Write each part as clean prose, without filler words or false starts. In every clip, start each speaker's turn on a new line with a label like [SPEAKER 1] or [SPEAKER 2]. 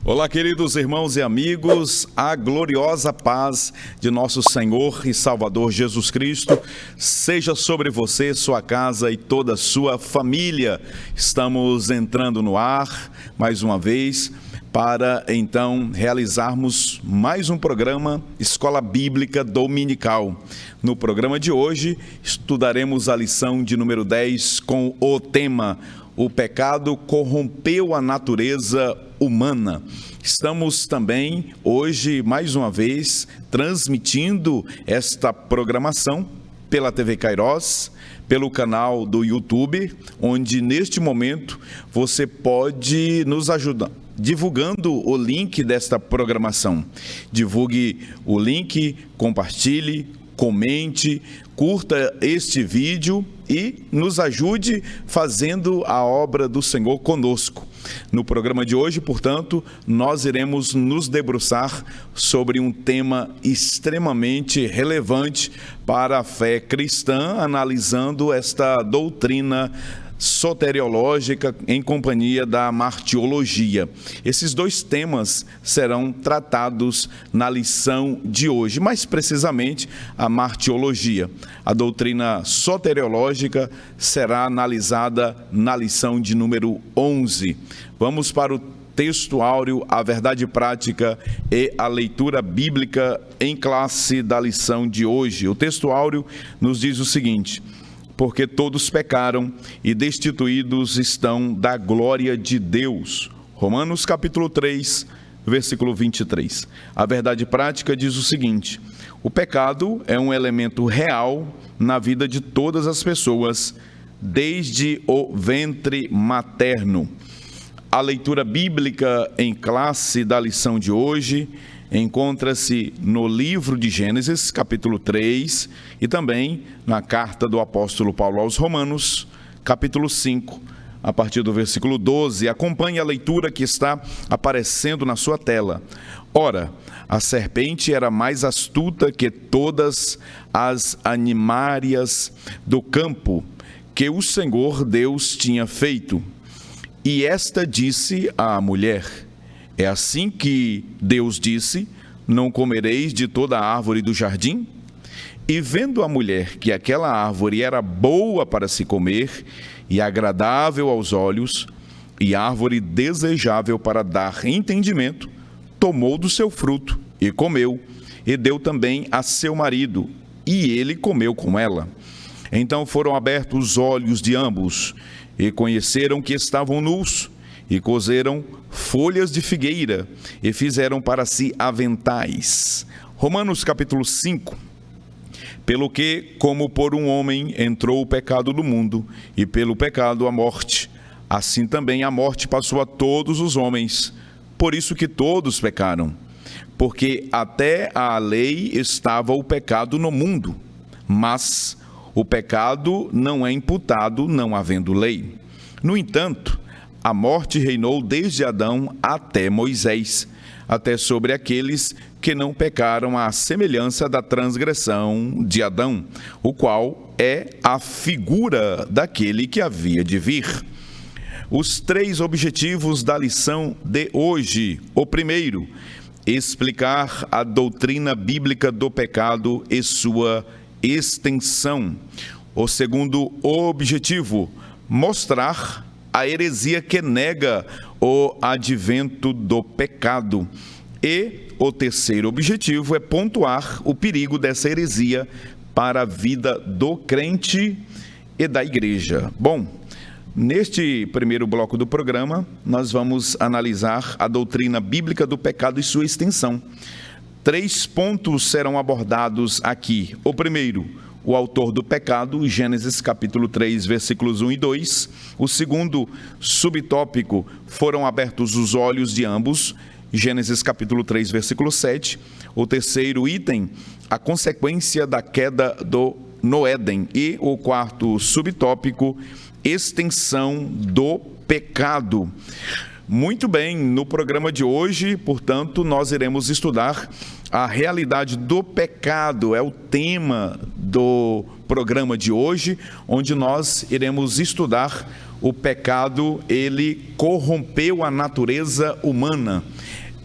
[SPEAKER 1] Olá, queridos irmãos e amigos, a gloriosa paz de nosso Senhor e Salvador Jesus Cristo seja sobre você, sua casa e toda a sua família. Estamos entrando no ar, mais uma vez, para então realizarmos mais um programa Escola Bíblica Dominical. No programa de hoje, estudaremos a lição de número 10 com o tema: o pecado corrompeu a natureza humana. Estamos também hoje, mais uma vez, transmitindo esta programação pela TV Kairos, pelo canal do YouTube, onde neste momento você pode nos ajudar divulgando o link desta programação. Divulgue o link, compartilhe, comente, curta este vídeo e nos ajude fazendo a obra do Senhor conosco. No programa de hoje, portanto, nós iremos nos debruçar sobre um tema extremamente relevante para a fé cristã, analisando esta doutrina soteriológica em companhia da martiologia. Esses dois temas serão tratados na lição de hoje, mais precisamente a martiologia. A doutrina soteriológica será analisada na lição de número 11. Vamos para o texto áureo, a verdade prática e a leitura bíblica em classe da lição de hoje. O texto áureo nos diz o seguinte: porque todos pecaram e destituídos estão da glória de Deus. Romanos capítulo 3, versículo 23. A verdade prática diz o seguinte: o pecado é um elemento real na vida de todas as pessoas, desde o ventre materno. A leitura bíblica em classe da lição de hoje encontra-se no livro de Gênesis, capítulo 3, e também na carta do apóstolo Paulo aos Romanos, capítulo 5, a partir do versículo 12. Acompanhe a leitura que está aparecendo na sua tela. Ora, a serpente era mais astuta que todas as animárias do campo que o Senhor Deus tinha feito. E esta disse à mulher: é assim que Deus disse: não comereis de toda a árvore do jardim? E vendo a mulher que aquela árvore era boa para se comer, e agradável aos olhos, e árvore desejável para dar entendimento, tomou do seu fruto, e comeu, e deu também a seu marido, e ele comeu com ela. Então foram abertos os olhos de ambos, e conheceram que estavam nus, e coseram folhas de figueira, e fizeram para si aventais. Romanos capítulo 5. Pelo que, como por um homem entrou o pecado no mundo, e pelo pecado a morte, assim também a morte passou a todos os homens, por isso que todos pecaram. Porque até a lei estava o pecado no mundo, mas o pecado não é imputado não havendo lei. No entanto, a morte reinou desde Adão até Moisés, até sobre aqueles que não pecaram à semelhança da transgressão de Adão, o qual é a figura daquele que havia de vir. Os três objetivos da lição de hoje. O primeiro, explicar a doutrina bíblica do pecado e sua extensão. O segundo objetivo, mostrar a heresia que nega o advento do pecado. E o terceiro objetivo é pontuar o perigo dessa heresia para a vida do crente e da igreja. Bom, neste primeiro bloco do programa, nós vamos analisar a doutrina bíblica do pecado e sua extensão. 3 pontos serão abordados aqui. O primeiro, o autor do pecado, Gênesis capítulo 3, versículos 1 e 2. O segundo subtópico, foram abertos os olhos de ambos, Gênesis capítulo 3, versículo 7. O terceiro item, a consequência da queda no Éden. E o quarto subtópico, extensão do pecado. Muito bem, no programa de hoje, portanto, nós iremos estudar a realidade do pecado, é o tema do programa de hoje, onde nós iremos estudar o pecado, ele corrompeu a natureza humana.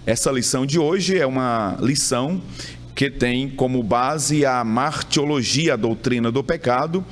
[SPEAKER 1] Essa lição de hoje é uma lição que tem como base a martiologia, a doutrina do pecado,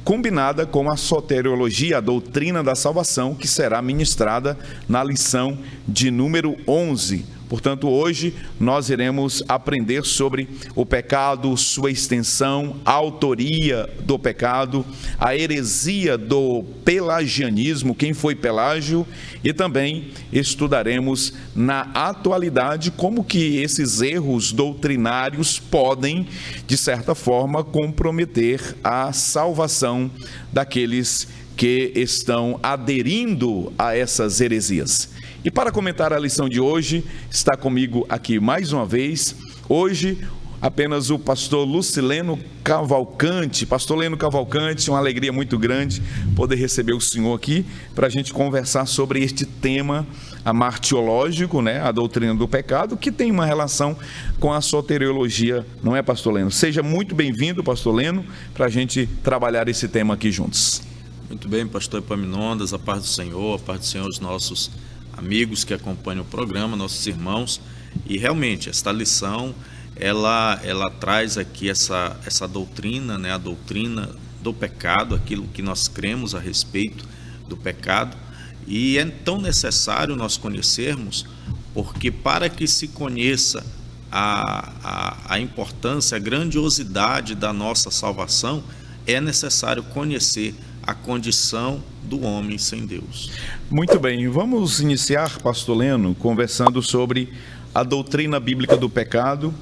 [SPEAKER 1] combinada com a soteriologia, a doutrina da salvação, que será ministrada na lição de número 11. Portanto, hoje nós iremos aprender sobre o pecado, sua extensão, a autoria do pecado, a heresia do pelagianismo, quem foi Pelágio, e também estudaremos na atualidade como que esses erros doutrinários podem, de certa forma, comprometer a salvação daqueles que estão aderindo a essas heresias. E para comentar a lição de hoje, está comigo aqui mais uma vez, hoje, apenas o pastor Lucileno Cavalcante. Pastor Leno Cavalcante, uma alegria muito grande poder receber o senhor aqui para a gente conversar sobre este tema martiológico, né, a doutrina do pecado, que tem uma relação com a soteriologia, não é, pastor Leno? Seja muito bem-vindo, pastor Leno, para a gente trabalhar esse tema aqui juntos.
[SPEAKER 2] Muito bem, pastor Epaminondas, a paz do Senhor aos nossos amigos que acompanham o programa, nossos irmãos. E realmente esta lição ela traz aqui essa doutrina, né, a doutrina do pecado, aquilo que nós cremos a respeito do pecado, e é tão necessário nós conhecermos, porque para que se conheça a importância, a grandiosidade da nossa salvação, é necessário conhecer a condição do homem sem Deus.
[SPEAKER 1] Muito bem, vamos iniciar, pastor Leno, conversando sobre a doutrina bíblica do pecado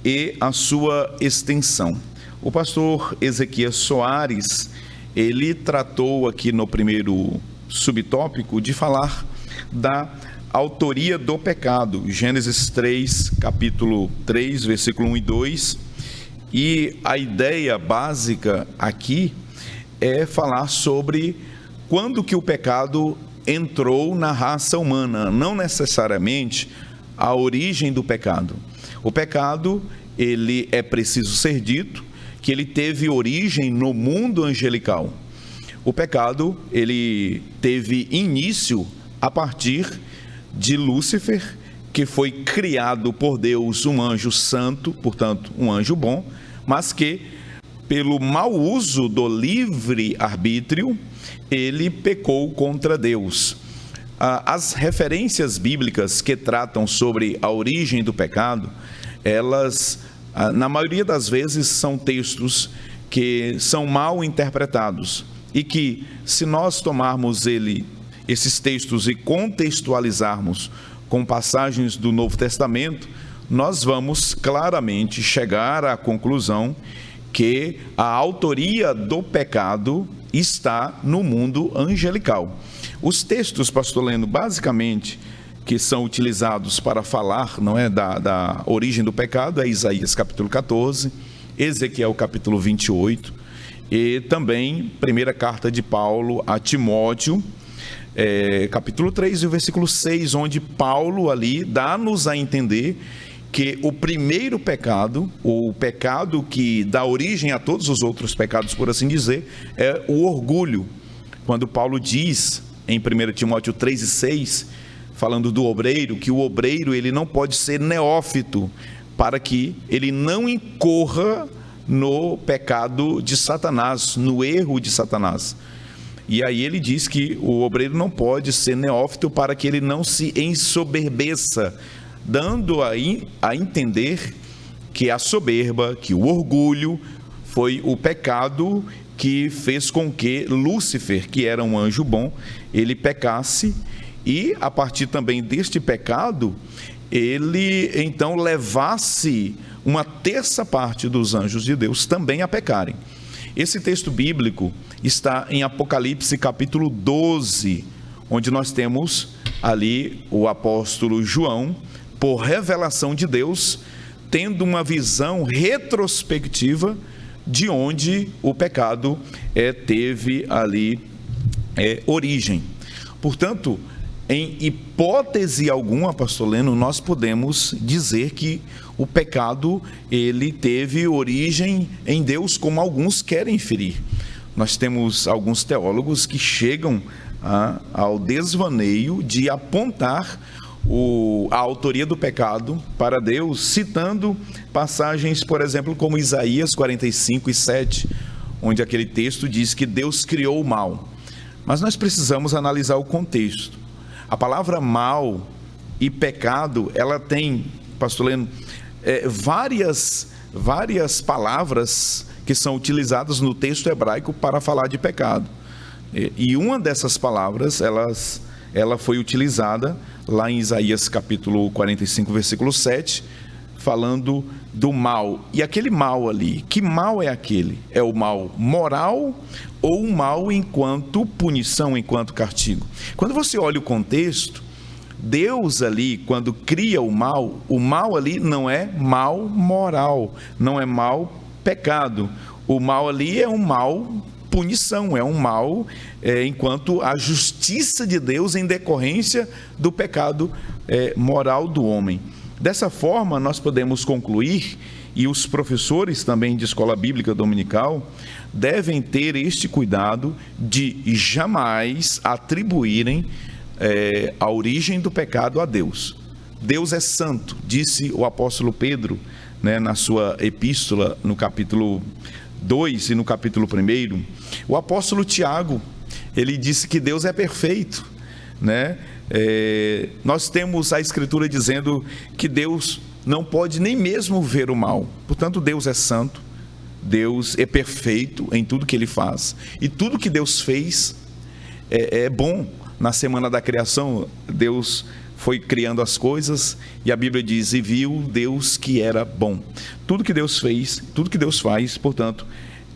[SPEAKER 1] e a sua extensão. O pastor Ezequias Soares, ele tratou aqui no primeiro subtópico de falar da autoria do pecado, Gênesis 3, capítulo 3, versículo 1 e 2, e a ideia básica aqui é falar sobre quando que o pecado entrou na raça humana, não necessariamente a origem do pecado. O pecado, ele é preciso ser dito que ele teve origem no mundo angelical. O pecado, ele teve início a partir de Lúcifer, que foi criado por Deus, um anjo santo, portanto, um anjo bom, mas que pelo mau uso do livre-arbítrio, ele pecou contra Deus. As referências bíblicas que tratam sobre a origem do pecado, elas, na maioria das vezes, são textos que são mal interpretados e que, se nós tomarmos esses textos e contextualizarmos com passagens do Novo Testamento, nós vamos claramente chegar à conclusão que a autoria do pecado está no mundo angelical. Os textos, pastor Leno, basicamente, que são utilizados para falar, não é, da origem do pecado, é Isaías capítulo 14, Ezequiel capítulo 28, e também primeira carta de Paulo a Timóteo, capítulo 3 e o versículo 6, onde Paulo ali dá-nos a entender que o primeiro pecado, o pecado que dá origem a todos os outros pecados, por assim dizer, é o orgulho. Quando Paulo diz em 1 Timóteo 3 e 6, falando do obreiro, que o obreiro ele não pode ser neófito, para que ele não incorra no pecado de Satanás, no erro de Satanás. E aí ele diz que o obreiro não pode ser neófito para que ele não se ensoberbeça, dando a entender que a soberba, que o orgulho foi o pecado que fez com que Lúcifer, que era um anjo bom, ele pecasse, e a partir também deste pecado, ele então levasse uma terça parte dos anjos de Deus também a pecarem. Esse texto bíblico está em Apocalipse capítulo 12, onde nós temos ali o apóstolo João, por revelação de Deus, tendo uma visão retrospectiva de onde o pecado teve ali origem. Portanto, em hipótese alguma, pastor Leno, nós podemos dizer que o pecado, ele teve origem em Deus, como alguns querem inferir. Nós temos alguns teólogos que chegam ao desvaneio de apontar a autoria do pecado para Deus, citando passagens, por exemplo, como Isaías 45:7, onde aquele texto diz que Deus criou o mal. Mas nós precisamos analisar o contexto. A palavra mal e pecado, ela tem, pastor Leno, várias palavras que são utilizadas no texto hebraico para falar de pecado. E uma dessas palavras, ela foi utilizada lá em Isaías capítulo 45, versículo 7, falando do mal. E aquele mal ali, que mal é aquele? É o mal moral ou o mal enquanto punição, enquanto castigo? Quando você olha o contexto, Deus ali, quando cria o mal ali não é mal moral, não é mal pecado. O mal ali é um mal punição, é um mal enquanto a justiça de Deus em decorrência do pecado moral do homem. Dessa forma, nós podemos concluir, e os professores também de escola bíblica dominical devem ter este cuidado de jamais atribuírem a origem do pecado a Deus. Deus é santo, disse o apóstolo Pedro, né, na sua epístola, no capítulo 2 e no capítulo 1. O apóstolo Tiago, ele disse que Deus é perfeito, né? Nós temos a escritura dizendo que Deus não pode nem mesmo ver o mal. Portanto, Deus é santo, Deus é perfeito em tudo que Ele faz, e tudo que Deus fez é bom. Na semana da criação, Deus foi criando as coisas, e a Bíblia diz: e viu Deus que era bom. Tudo que Deus fez, tudo que Deus faz, portanto,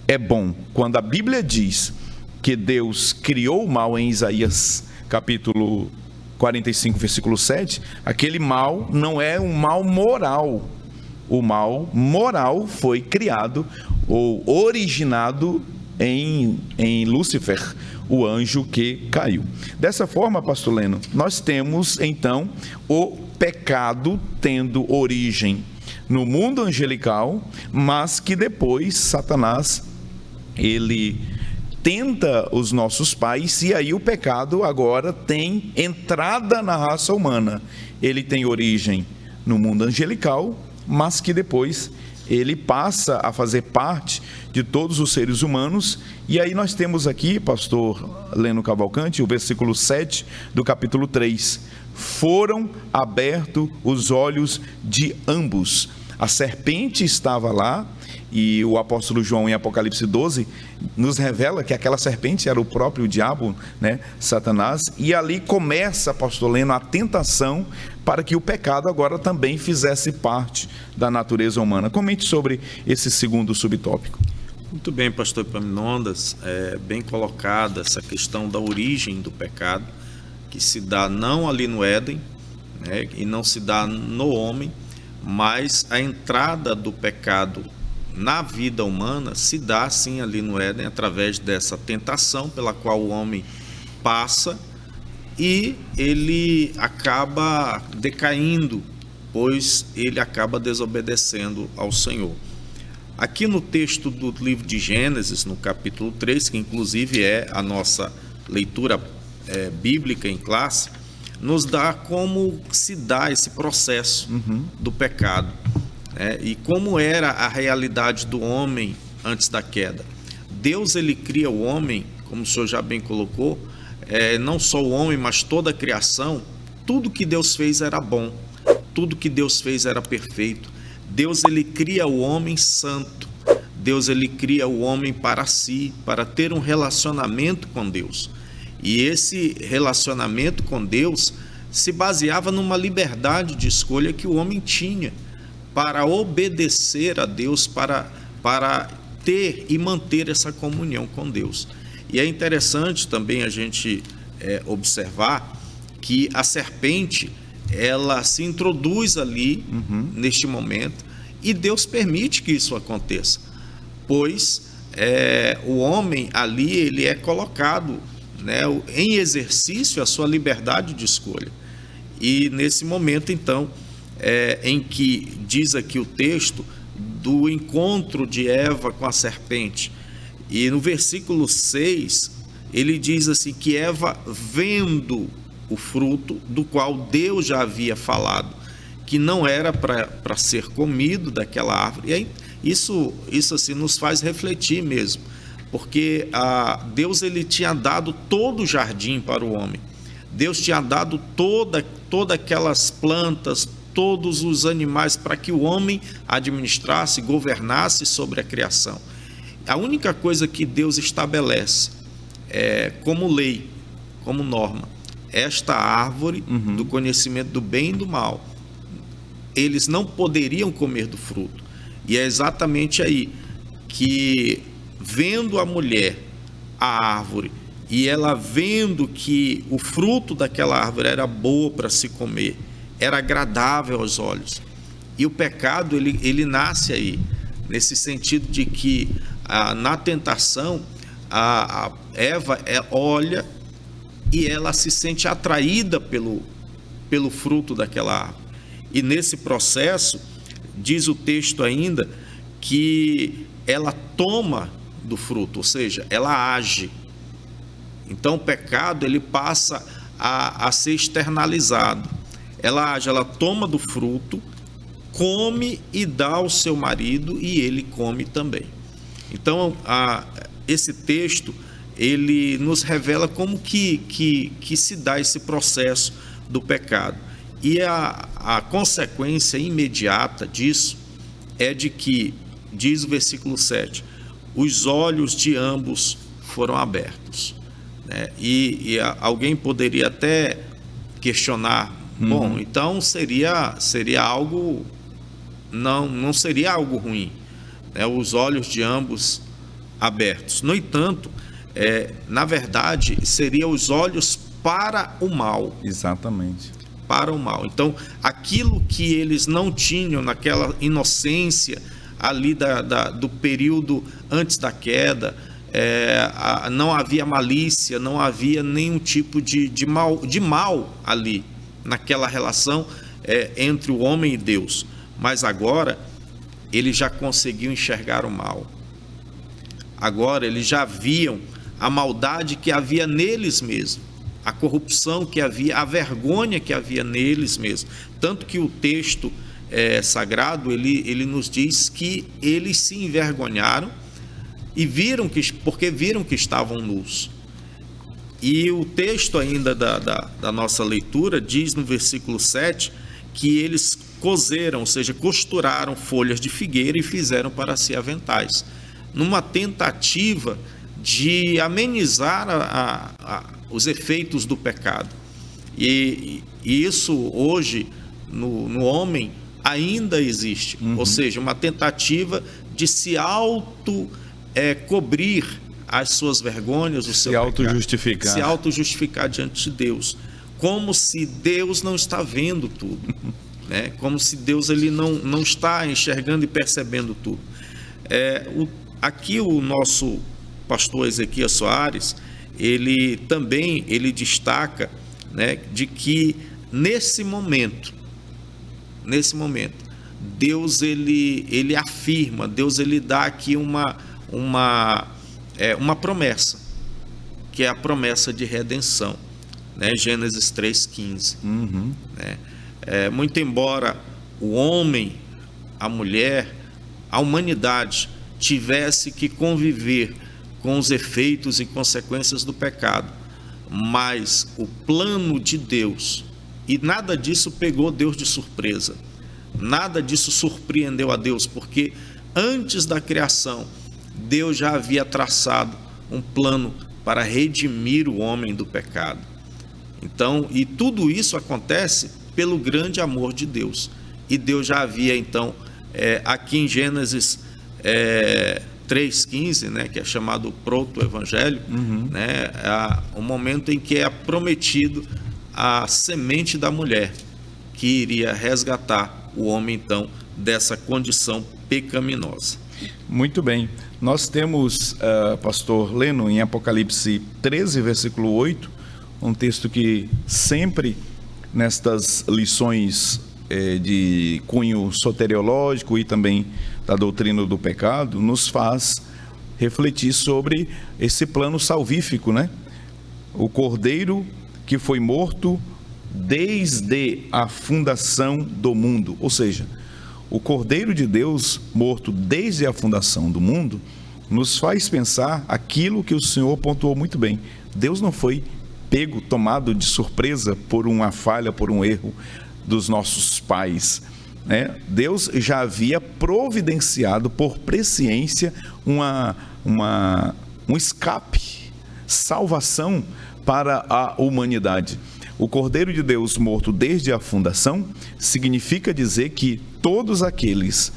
[SPEAKER 1] é bom. Quando a Bíblia diz que Deus criou o mal em Isaías capítulo 45, versículo 7, aquele mal não é um mal moral. O mal moral foi criado ou originado em Lúcifer, o anjo que caiu. Dessa forma, pastor Leno, nós temos então o pecado tendo origem no mundo angelical, mas que depois Satanás, ele tenta os nossos pais, e aí o pecado agora tem entrada na raça humana. Ele tem origem no mundo angelical, mas que depois ele passa a fazer parte de todos os seres humanos. E aí nós temos aqui, pastor Leno Cavalcante, o versículo 7 do capítulo 3. Foram abertos os olhos de ambos. A serpente estava lá, e o apóstolo João, em Apocalipse 12, nos revela que aquela serpente era o próprio diabo, né, Satanás, e ali começa, pastor Leno, a tentação para que o pecado agora também fizesse parte da natureza humana. Comente sobre esse segundo subtópico.
[SPEAKER 2] Muito bem, pastor Epaminondas, bem colocada essa questão da origem do pecado, que se dá não ali no Éden, né, e não se dá no homem, mas a entrada do pecado na vida humana se dá sim ali no Éden, através dessa tentação pela qual o homem passa, e ele acaba decaindo, pois ele acaba desobedecendo ao Senhor. Aqui no texto do livro de Gênesis, no capítulo 3, que inclusive é a nossa leitura bíblica em classe, nos dá como se dá esse processo do pecado. E como era a realidade do homem antes da queda. Deus, ele cria o homem, como o senhor já bem colocou, não só o homem, mas toda a criação. Tudo que Deus fez era bom, tudo que Deus fez era perfeito. Deus, ele cria o homem santo. Deus, ele cria o homem para si, para ter um relacionamento com Deus. E esse relacionamento com Deus se baseava numa liberdade de escolha que o homem tinha para obedecer a Deus, para ter e manter essa comunhão com Deus. E é interessante também a gente observar que a serpente, ela se introduz ali neste momento, e Deus permite que isso aconteça, pois o homem ali, ele é colocado né, em exercício a sua liberdade de escolha. E nesse momento, então, em que diz aqui o texto do encontro de Eva com a serpente, e no versículo 6, ele diz assim que Eva, vendo o fruto do qual Deus já havia falado, que não era para ser comido daquela árvore, e aí, isso assim, nos faz refletir mesmo, porque Deus ele tinha dado todo o jardim para o homem, Deus tinha dado todas aquelas plantas, todos os animais para que o homem administrasse, governasse sobre a criação. A única coisa que Deus estabelece como lei, como norma, esta árvore do conhecimento do bem e do mal, eles não poderiam comer do fruto. E é exatamente aí que, vendo a mulher a árvore, e ela vendo que o fruto daquela árvore era boa para se comer, era agradável aos olhos, e o pecado ele nasce aí, nesse sentido de que na tentação a Eva olha e ela se sente atraída pelo fruto daquela árvore, e nesse processo diz o texto ainda que ela toma do fruto, ou seja, ela age. Então o pecado ele passa a ser externalizado. Ela age, ela toma do fruto, come e dá ao seu marido, e ele come também. Então esse texto ele nos revela como que se dá esse processo do pecado. E a consequência imediata disso é de que, diz o versículo 7, os olhos de ambos foram abertos, né? E alguém poderia até questionar, bom, então seria algo, não seria algo ruim, né? Os olhos de ambos abertos. No entanto, na verdade, seria os olhos para o mal.
[SPEAKER 1] Exatamente.
[SPEAKER 2] Para o mal. Então, aquilo que eles não tinham naquela inocência ali do período antes da queda, não havia malícia, não havia nenhum tipo de mal ali, naquela relação entre o homem e Deus. Mas agora, eles já conseguiam enxergar o mal. Agora, eles já viam a maldade que havia neles mesmos, a corrupção que havia, a vergonha que havia neles mesmos. Tanto que o texto sagrado, ele nos diz que eles se envergonharam e porque viram que estavam nus. E o texto ainda da nossa leitura diz no versículo 7 que eles coseram, ou seja, costuraram folhas de figueira e fizeram para si aventais, numa tentativa de amenizar os efeitos do pecado. E isso hoje no homem ainda existe, ou seja, uma tentativa de se cobrir as suas vergonhas, o seu pecado, se auto-justificar diante de Deus, como se Deus não está vendo tudo, né? Como se Deus ele não está enxergando e percebendo tudo. Aqui o nosso pastor Ezequias Soares, ele também destaca, né, de que nesse momento, Deus ele afirma, Deus ele dá aqui uma promessa, que é a promessa de redenção, né? Gênesis 3,15. Né? Muito embora o homem, a mulher, a humanidade tivesse que conviver com os efeitos e consequências do pecado, mas o plano de Deus, e nada disso pegou Deus de surpresa, nada disso surpreendeu a Deus, porque antes da criação, Deus já havia traçado um plano para redimir o homem do pecado. Então, e tudo isso acontece pelo grande amor de Deus. E Deus já havia, então, aqui em Gênesis 3,15, né, que é chamado proto-evangelho, né, o momento em que é prometido a semente da mulher, que iria resgatar o homem, então, dessa condição pecaminosa.
[SPEAKER 1] Muito bem. Nós temos, pastor Leno, em Apocalipse 13, versículo 8, um texto que sempre, nestas lições de cunho soteriológico e também da doutrina do pecado, nos faz refletir sobre esse plano salvífico, né? O Cordeiro que foi morto desde a fundação do mundo, ou seja, o Cordeiro de Deus morto desde a fundação do mundo nos faz pensar aquilo que o Senhor pontuou muito bem. Deus não foi pego, tomado de surpresa por uma falha, por um erro dos nossos pais, né? Deus já havia providenciado por presciência um escape, salvação para a humanidade. O Cordeiro de Deus morto desde a fundação significa dizer que todos aqueles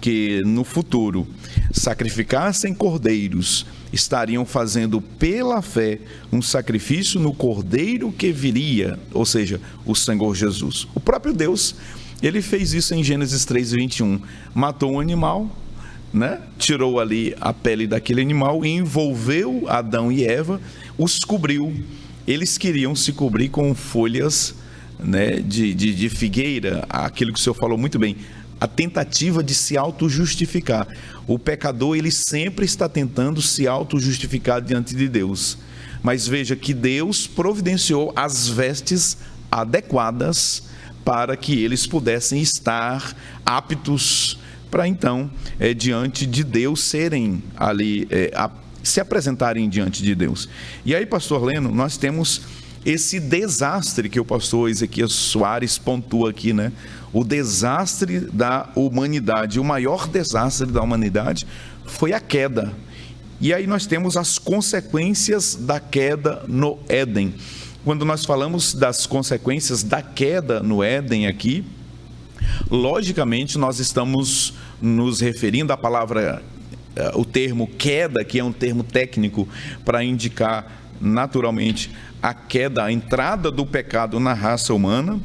[SPEAKER 1] que no futuro sacrificassem cordeiros estariam fazendo pela fé um sacrifício no Cordeiro que viria, ou seja, o Senhor Jesus. O próprio Deus, ele fez isso em Gênesis 3:21. Matou um animal, né? Tirou ali a pele daquele animal e envolveu Adão e Eva, os cobriu. Eles queriam se cobrir com folhas, né, de figueira, aquilo que o senhor falou muito bem, a tentativa de se auto-justificar. O pecador, ele sempre está tentando se auto-justificar diante de Deus. Mas veja que Deus providenciou as vestes adequadas para que eles pudessem estar aptos para então, diante de Deus, serem ali, se apresentarem diante de Deus. E aí, pastor Leno, nós temos esse desastre que o pastor Ezequias Soares pontua aqui, né? O desastre da humanidade, o maior desastre da humanidade foi a queda. E aí nós temos as consequências da queda no Éden. Quando nós falamos das consequências da queda no Éden aqui, logicamente nós estamos nos referindo à palavra, o termo queda, que é um termo técnico para indicar naturalmente a queda, a entrada do pecado na raça humana.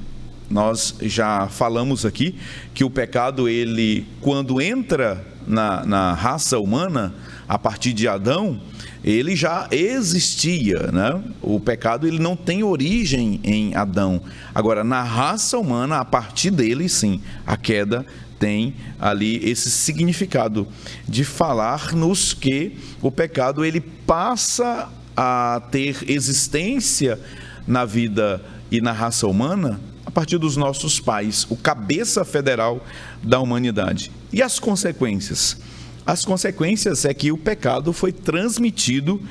[SPEAKER 1] Nós já falamos aqui que o pecado, ele, quando entra na raça humana, a partir de Adão, ele já existia, né? O pecado, ele não tem origem em Adão. Agora, na raça humana, a partir dele, sim, a queda tem ali esse significado de falar-nos que o pecado, ele passa a ter existência na vida e na raça humana a partir dos nossos pais, o cabeça federal da humanidade. E as consequências? As consequências é que o pecado foi transmitido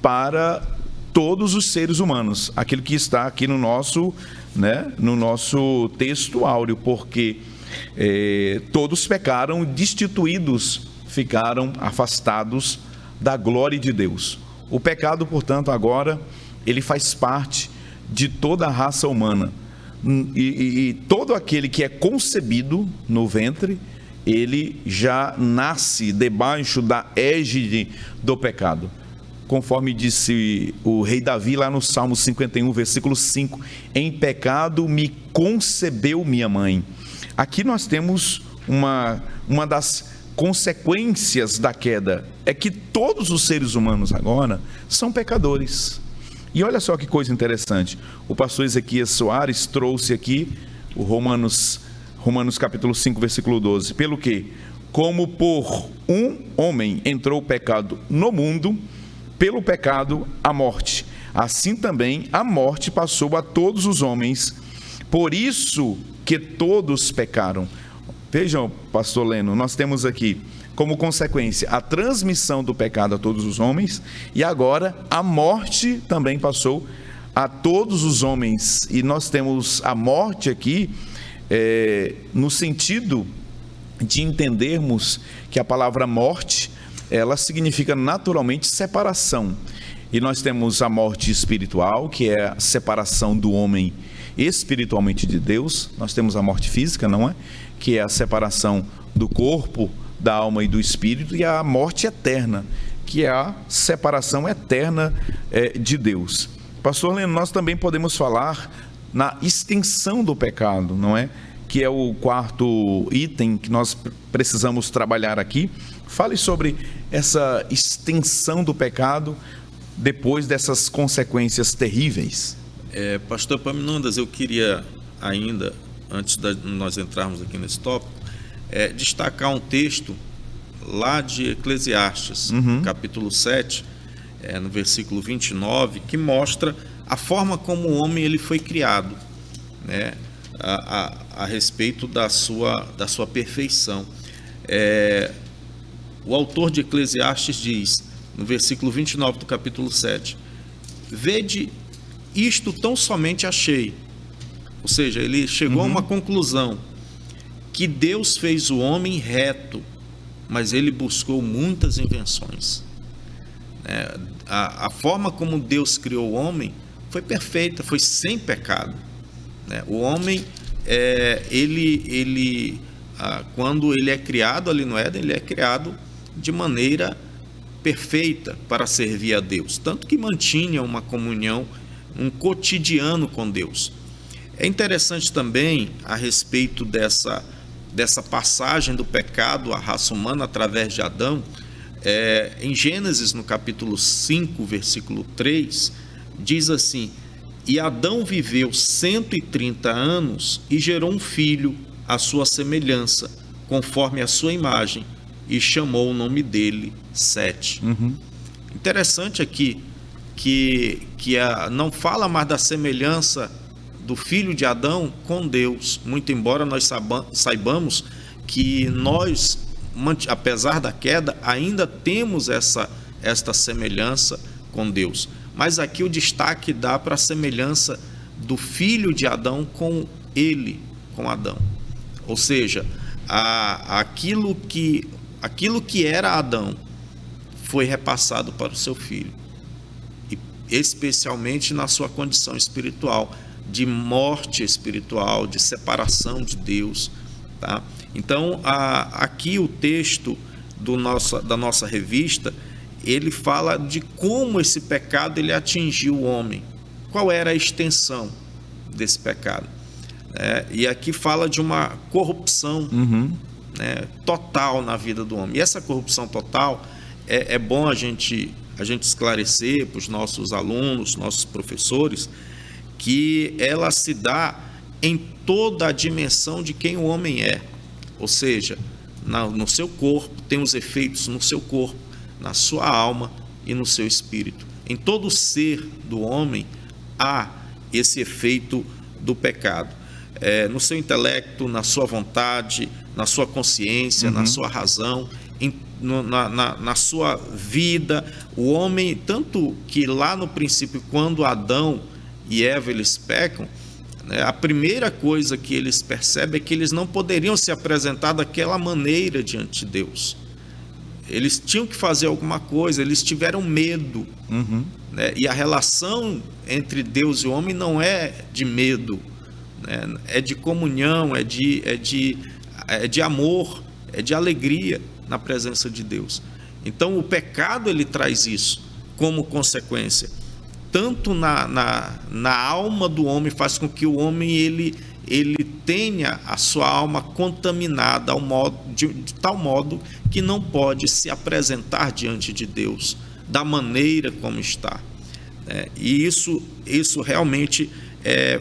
[SPEAKER 1] para todos os seres humanos, aquilo que está aqui no nosso, né, no nosso texto áureo, porque todos pecaram, destituídos, ficaram afastados da glória de Deus. O pecado, portanto, agora, ele faz parte de toda a raça humana. E todo aquele que é concebido no ventre, ele já nasce debaixo da égide do pecado. Conforme disse o rei Davi lá no Salmo 51, versículo 5, em pecado me concebeu minha mãe. Aqui nós temos uma das consequências da queda, é que todos os seres humanos agora são pecadores. E olha só que coisa interessante, o pastor Ezequias Soares trouxe aqui o Romanos capítulo 5, versículo 12, pelo que, como por um homem entrou o pecado no mundo, pelo pecado a morte, assim também a morte passou a todos os homens, por isso que todos pecaram. Vejam, pastor Leno, nós temos aqui como consequência a transmissão do pecado a todos os homens, e agora a morte também passou a todos os homens. E nós temos a morte aqui no sentido de entendermos que a palavra morte, ela significa naturalmente separação. E nós temos a morte espiritual, que é a separação do homem espiritualmente de Deus. Nós temos a morte física, não é? Que é a separação do corpo, da alma e do espírito, e a morte eterna, que é a separação eterna de Deus. Pastor Leno, nós também podemos falar na extensão do pecado, não é? Que é o quarto item que nós precisamos trabalhar aqui, Fale sobre essa extensão do pecado depois dessas consequências terríveis.
[SPEAKER 2] Pastor Epaminondas, eu queria ainda, antes de nós entrarmos aqui nesse tópico, destacar um texto lá de Eclesiastes, capítulo 7, no versículo 29, que mostra a forma como o homem ele foi criado, né, a respeito da sua perfeição. O autor de Eclesiastes diz, no versículo 29 do capítulo 7, vede, isto tão somente achei. Ou seja, ele chegou a uma conclusão, que Deus fez o homem reto, mas ele buscou muitas invenções. A forma como Deus criou o homem foi perfeita, foi sem pecado. O homem, quando ele é criado ali no Éden, ele é criado de maneira perfeita para servir a Deus, tanto que mantinha uma comunhão, um cotidiano com Deus. É interessante também a respeito dessa passagem do pecado à raça humana através de Adão. Em Gênesis, no capítulo 5, versículo 3, diz assim: e Adão viveu 130 anos e gerou um filho à sua semelhança, conforme a sua imagem, e chamou o nome dele Sete. Interessante aqui que não fala mais da semelhança do filho de Adão com Deus, muito embora nós saibamos que nós, apesar da queda, ainda temos esta semelhança com Deus. Mas aqui o destaque dá para a semelhança do filho de Adão com ele, com Adão. Ou seja, aquilo que era Adão foi repassado para o seu filho, e especialmente na sua condição espiritual, de morte espiritual, de separação de Deus, tá? Então, aqui o texto da nossa revista, ele fala de como esse pecado ele atingiu o homem, qual era a extensão desse pecado. E aqui fala de uma corrupção total na vida do homem. E essa corrupção total é bom a gente esclarecer para os nossos alunos, nossos professores, que ela se dá em toda a dimensão de quem o homem é. Ou seja, no seu corpo, tem os efeitos no seu corpo, na sua alma e no seu espírito. Em todo o ser do homem há esse efeito do pecado. No seu intelecto, na sua vontade, na sua consciência, na sua razão, na sua vida. O homem, tanto que lá no princípio, quando Adão e Eva eles pecam, a primeira coisa que eles percebem é que eles não poderiam se apresentar daquela maneira diante de Deus. Eles tinham que fazer alguma coisa, eles tiveram medo. E a relação entre Deus e o homem não é de medo, é de comunhão, é de amor, é de alegria na presença de Deus. Então o pecado ele traz isso como consequência. Tanto na alma do homem, faz com que o homem ele tenha a sua alma contaminada de tal modo que não pode se apresentar diante de Deus da maneira como está. E isso realmente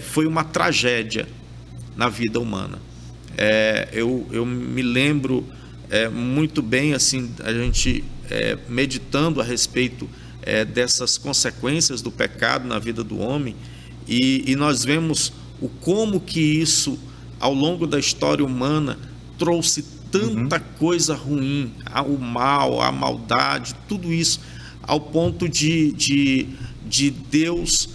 [SPEAKER 2] foi uma tragédia na vida humana. Eu me lembro muito bem, assim, a gente meditando a respeito dessas consequências do pecado na vida do homem, e nós vemos como que isso, ao longo da história humana, trouxe tanta coisa ruim, o mal, a maldade, tudo isso, ao ponto de Deus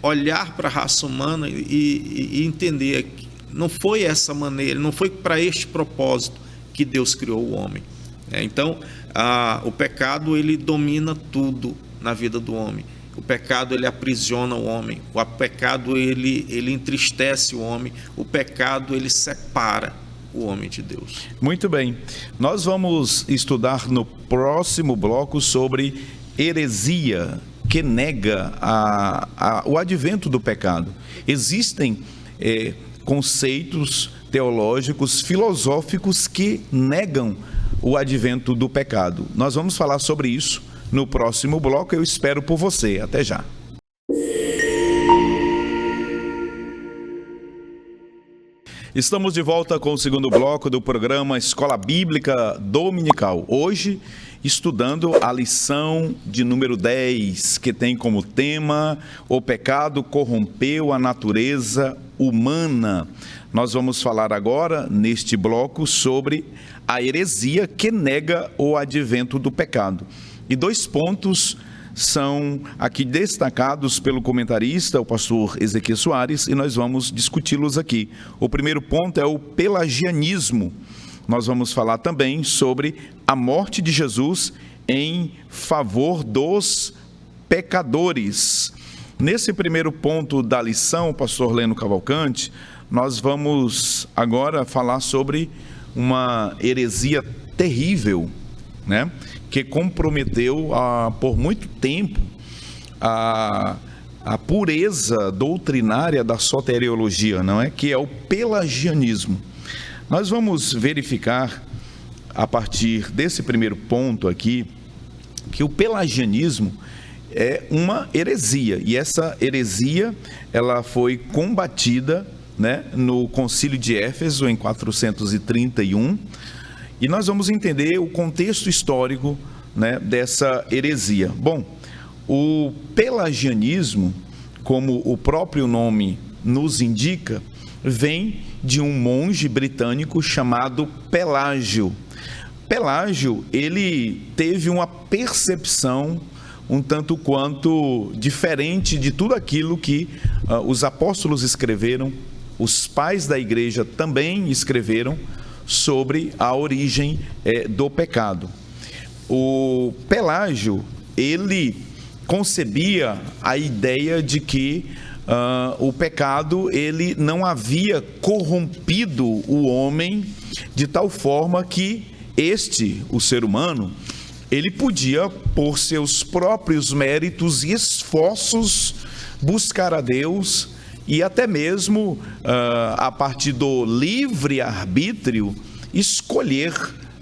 [SPEAKER 2] olhar para a raça humana e entender que não foi essa maneira, não foi para este propósito que Deus criou o homem. Então, o pecado ele domina tudo na vida do homem. O pecado ele aprisiona o homem. O pecado ele entristece o homem. O pecado ele separa o homem de Deus.
[SPEAKER 1] Muito bem. Nós vamos estudar no próximo bloco sobre heresia, que nega o advento do pecado. Existem conceitos teológicos, filosóficos que negam o advento do pecado. Nós vamos falar sobre isso no próximo bloco. Eu espero por você. Até já. Estamos de volta com o segundo bloco do programa Escola Bíblica Dominical. Hoje, estudando a lição de número 10, que tem como tema: o pecado corrompeu a natureza humana. Nós vamos falar agora, neste bloco, sobre a heresia que nega o advento do pecado. E 2 pontos são aqui destacados pelo comentarista, o pastor Ezequiel Soares, e nós vamos discuti-los aqui. O primeiro ponto é o pelagianismo. Nós vamos falar também sobre a morte de Jesus em favor dos pecadores. Nesse primeiro ponto da lição, pastor Leno Cavalcante, nós vamos agora falar sobre uma heresia terrível, né? Que comprometeu por muito tempo a pureza doutrinária da soteriologia, não é? Que é o pelagianismo. Nós vamos verificar, a partir desse primeiro ponto aqui, que o pelagianismo é uma heresia, e essa heresia ela foi combatida, né, no Concílio de Éfeso em 431, e nós vamos entender o contexto histórico, né, dessa heresia. Bom, o pelagianismo, como o próprio nome nos indica, vem de um monge britânico chamado Pelágio. Pelágio, ele teve uma percepção um tanto quanto diferente de tudo aquilo que os apóstolos escreveram, os pais da igreja também escreveram sobre a origem do pecado. O Pelágio, ele concebia a ideia de que o pecado, ele não havia corrompido o homem de tal forma que o ser humano, ele podia, por seus próprios méritos e esforços, buscar a Deus e até mesmo, a partir do livre-arbítrio, escolher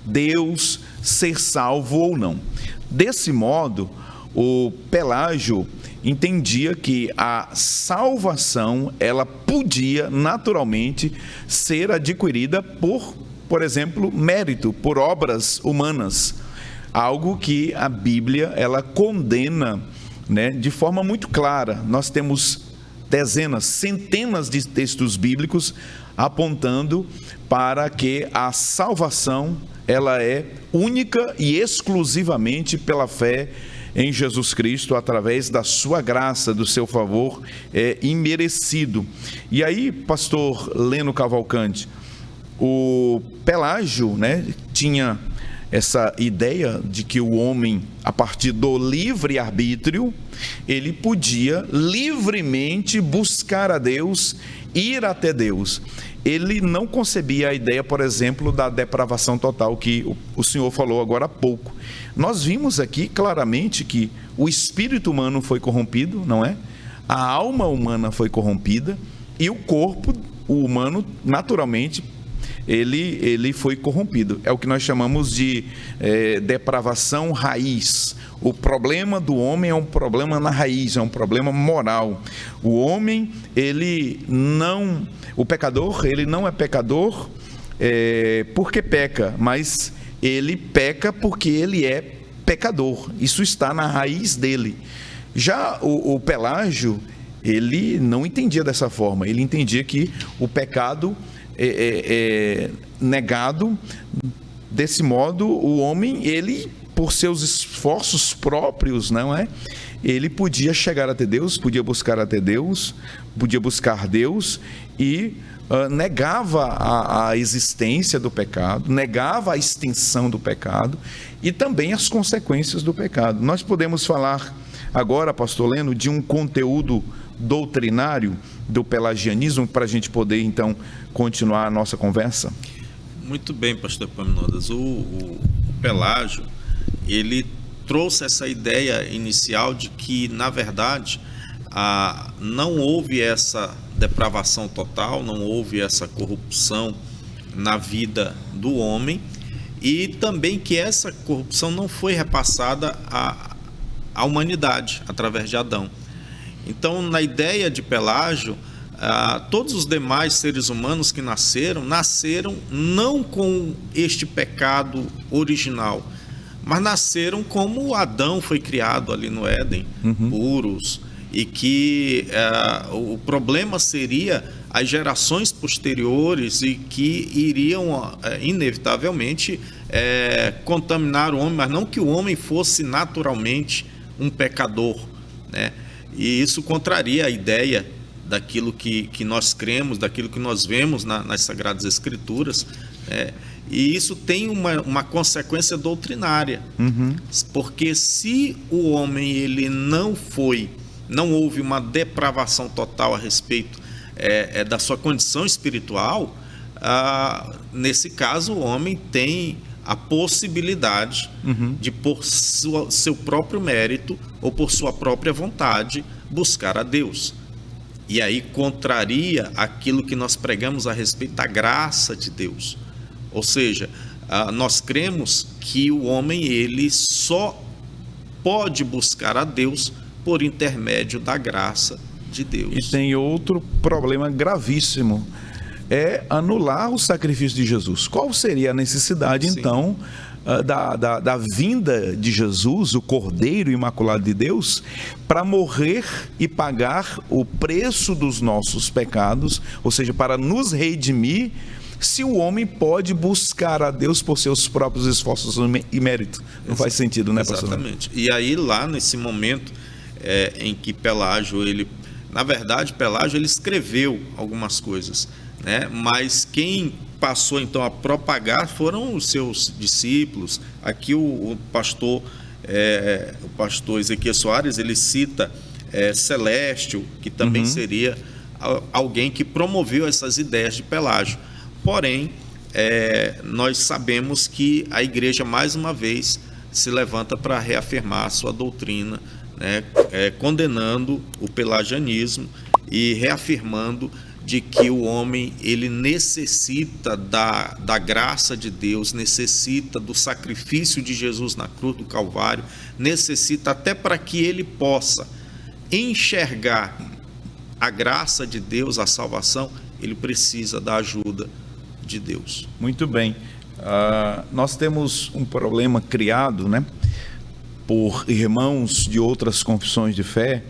[SPEAKER 1] Deus, ser salvo ou não. Desse modo, o Pelágio entendia que a salvação, ela podia naturalmente ser adquirida por exemplo, mérito, por obras humanas. Algo que a Bíblia, ela condena, né, de forma muito clara. Nós temos dezenas, centenas de textos bíblicos apontando para que a salvação, ela é única e exclusivamente pela fé em Jesus Cristo, através da sua graça, do seu favor imerecido. E aí, pastor Leno Cavalcante, o Pelágio, né, tinha essa ideia de que o homem, a partir do livre-arbítrio, ele podia livremente buscar a Deus, ir até Deus. Ele não concebia a ideia, por exemplo, da depravação total que o senhor falou agora há pouco. Nós vimos aqui claramente que o espírito humano foi corrompido, não é? A alma humana foi corrompida e o corpo humano, naturalmente, ele foi corrompido. É o que nós chamamos de depravação raiz. O problema do homem é um problema na raiz, é um problema moral. O homem, o pecador, ele não é pecador porque peca, mas ele peca porque ele é pecador. Isso está na raiz dele. Já o Pelágio, ele não entendia dessa forma. Ele entendia que o pecado negado. Desse modo, o homem, ele, por seus esforços próprios, não é? Ele podia chegar até Deus, podia buscar até Deus, podia buscar Deus e negava a existência do pecado, negava a extensão do pecado e também as consequências do pecado. Nós podemos falar agora, pastor Leno, de um conteúdo doutrinário do pelagianismo para a gente poder, então, continuar a nossa conversa?
[SPEAKER 2] Muito bem, pastor Epaminondas. O Pelágio, ele trouxe essa ideia inicial de que, na verdade, não houve essa depravação total, não houve essa corrupção na vida do homem, e também que essa corrupção não foi repassada à humanidade através de Adão. Então, na ideia de Pelágio, todos os demais seres humanos que nasceram não com este pecado original, mas nasceram como Adão foi criado ali no Éden, puros, e que o problema seria as gerações posteriores e que iriam inevitavelmente contaminar o homem, mas não que o homem fosse naturalmente um pecador, né? E isso contraria a ideia daquilo que nós cremos, daquilo que nós vemos nas Sagradas Escrituras, né? E isso tem uma consequência doutrinária, porque se o homem ele não houve uma depravação total a respeito da sua condição espiritual, nesse caso o homem tem a possibilidade de, por seu próprio mérito ou por sua própria vontade, buscar a Deus. E aí contraria aquilo que nós pregamos a respeito da graça de Deus. Ou seja, nós cremos que o homem ele só pode buscar a Deus por intermédio da graça de Deus.
[SPEAKER 1] E tem outro problema gravíssimo, é anular o sacrifício de Jesus. Qual seria a necessidade, então, da vinda de Jesus, o Cordeiro Imaculado de Deus, para morrer e pagar o preço dos nossos pecados, ou seja, para nos redimir, se o homem pode buscar a Deus por seus próprios esforços e mérito? Não faz sentido, né, pastor?
[SPEAKER 2] Exatamente. E aí, lá nesse momento em que Pelágio, na verdade, Pelágio ele escreveu algumas coisas, né? Mas quem passou então a propagar foram os seus discípulos. Aqui o pastor Ezequiel Soares, ele cita Celestio, que também seria alguém que promoveu essas ideias de Pelágio. Porém, nós sabemos que a igreja mais uma vez se levanta para reafirmar a sua doutrina, né? Condenando o pelagianismo e reafirmando de que o homem ele necessita da graça de Deus, necessita do sacrifício de Jesus na cruz do Calvário, necessita até para que ele possa enxergar a graça de Deus, a salvação, ele precisa da ajuda de Deus.
[SPEAKER 1] Muito bem. Nós temos um problema criado, né, por irmãos de outras confissões de fé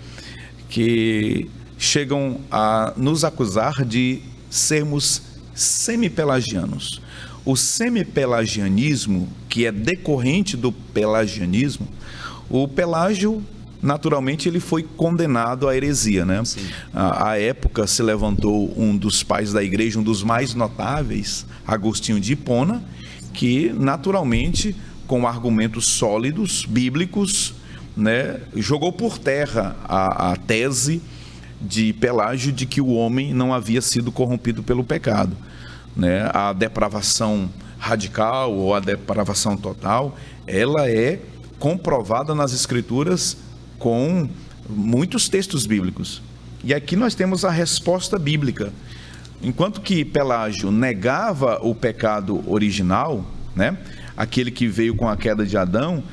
[SPEAKER 1] que chegam a nos acusar de sermos semipelagianos. O semipelagianismo, que é decorrente do pelagianismo, o Pelágio, naturalmente, ele foi condenado à heresia, né? À época se levantou um dos pais da igreja, um dos mais notáveis, Agostinho de Hipona, que naturalmente, com argumentos sólidos, bíblicos, né, jogou por terra a tese de Pelágio de que o homem não havia sido corrompido pelo pecado, né? A depravação radical ou a depravação total, ela é comprovada nas Escrituras com muitos textos bíblicos. E aqui nós temos a resposta bíblica. Enquanto que Pelágio negava o pecado original, né, aquele que veio com a queda de Adão,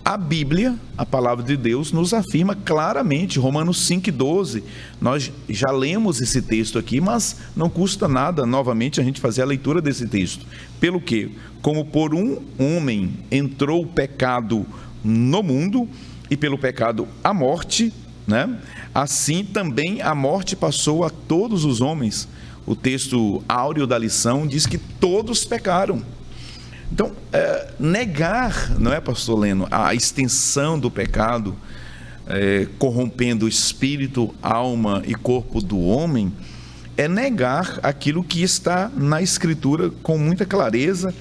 [SPEAKER 1] a Bíblia, a palavra de Deus, nos afirma claramente, Romanos 5,12, nós já lemos esse texto aqui, mas não custa nada novamente a gente fazer a leitura desse texto. Pelo que? Como por um homem entrou o pecado no mundo, e pelo pecado a morte, né? Assim também a morte passou a todos os homens. O texto áureo da lição diz que todos pecaram. Então, negar, não é, pastor Leno, a extensão do pecado, corrompendo o espírito, alma e corpo do homem, é negar aquilo que está na Escritura com muita clareza.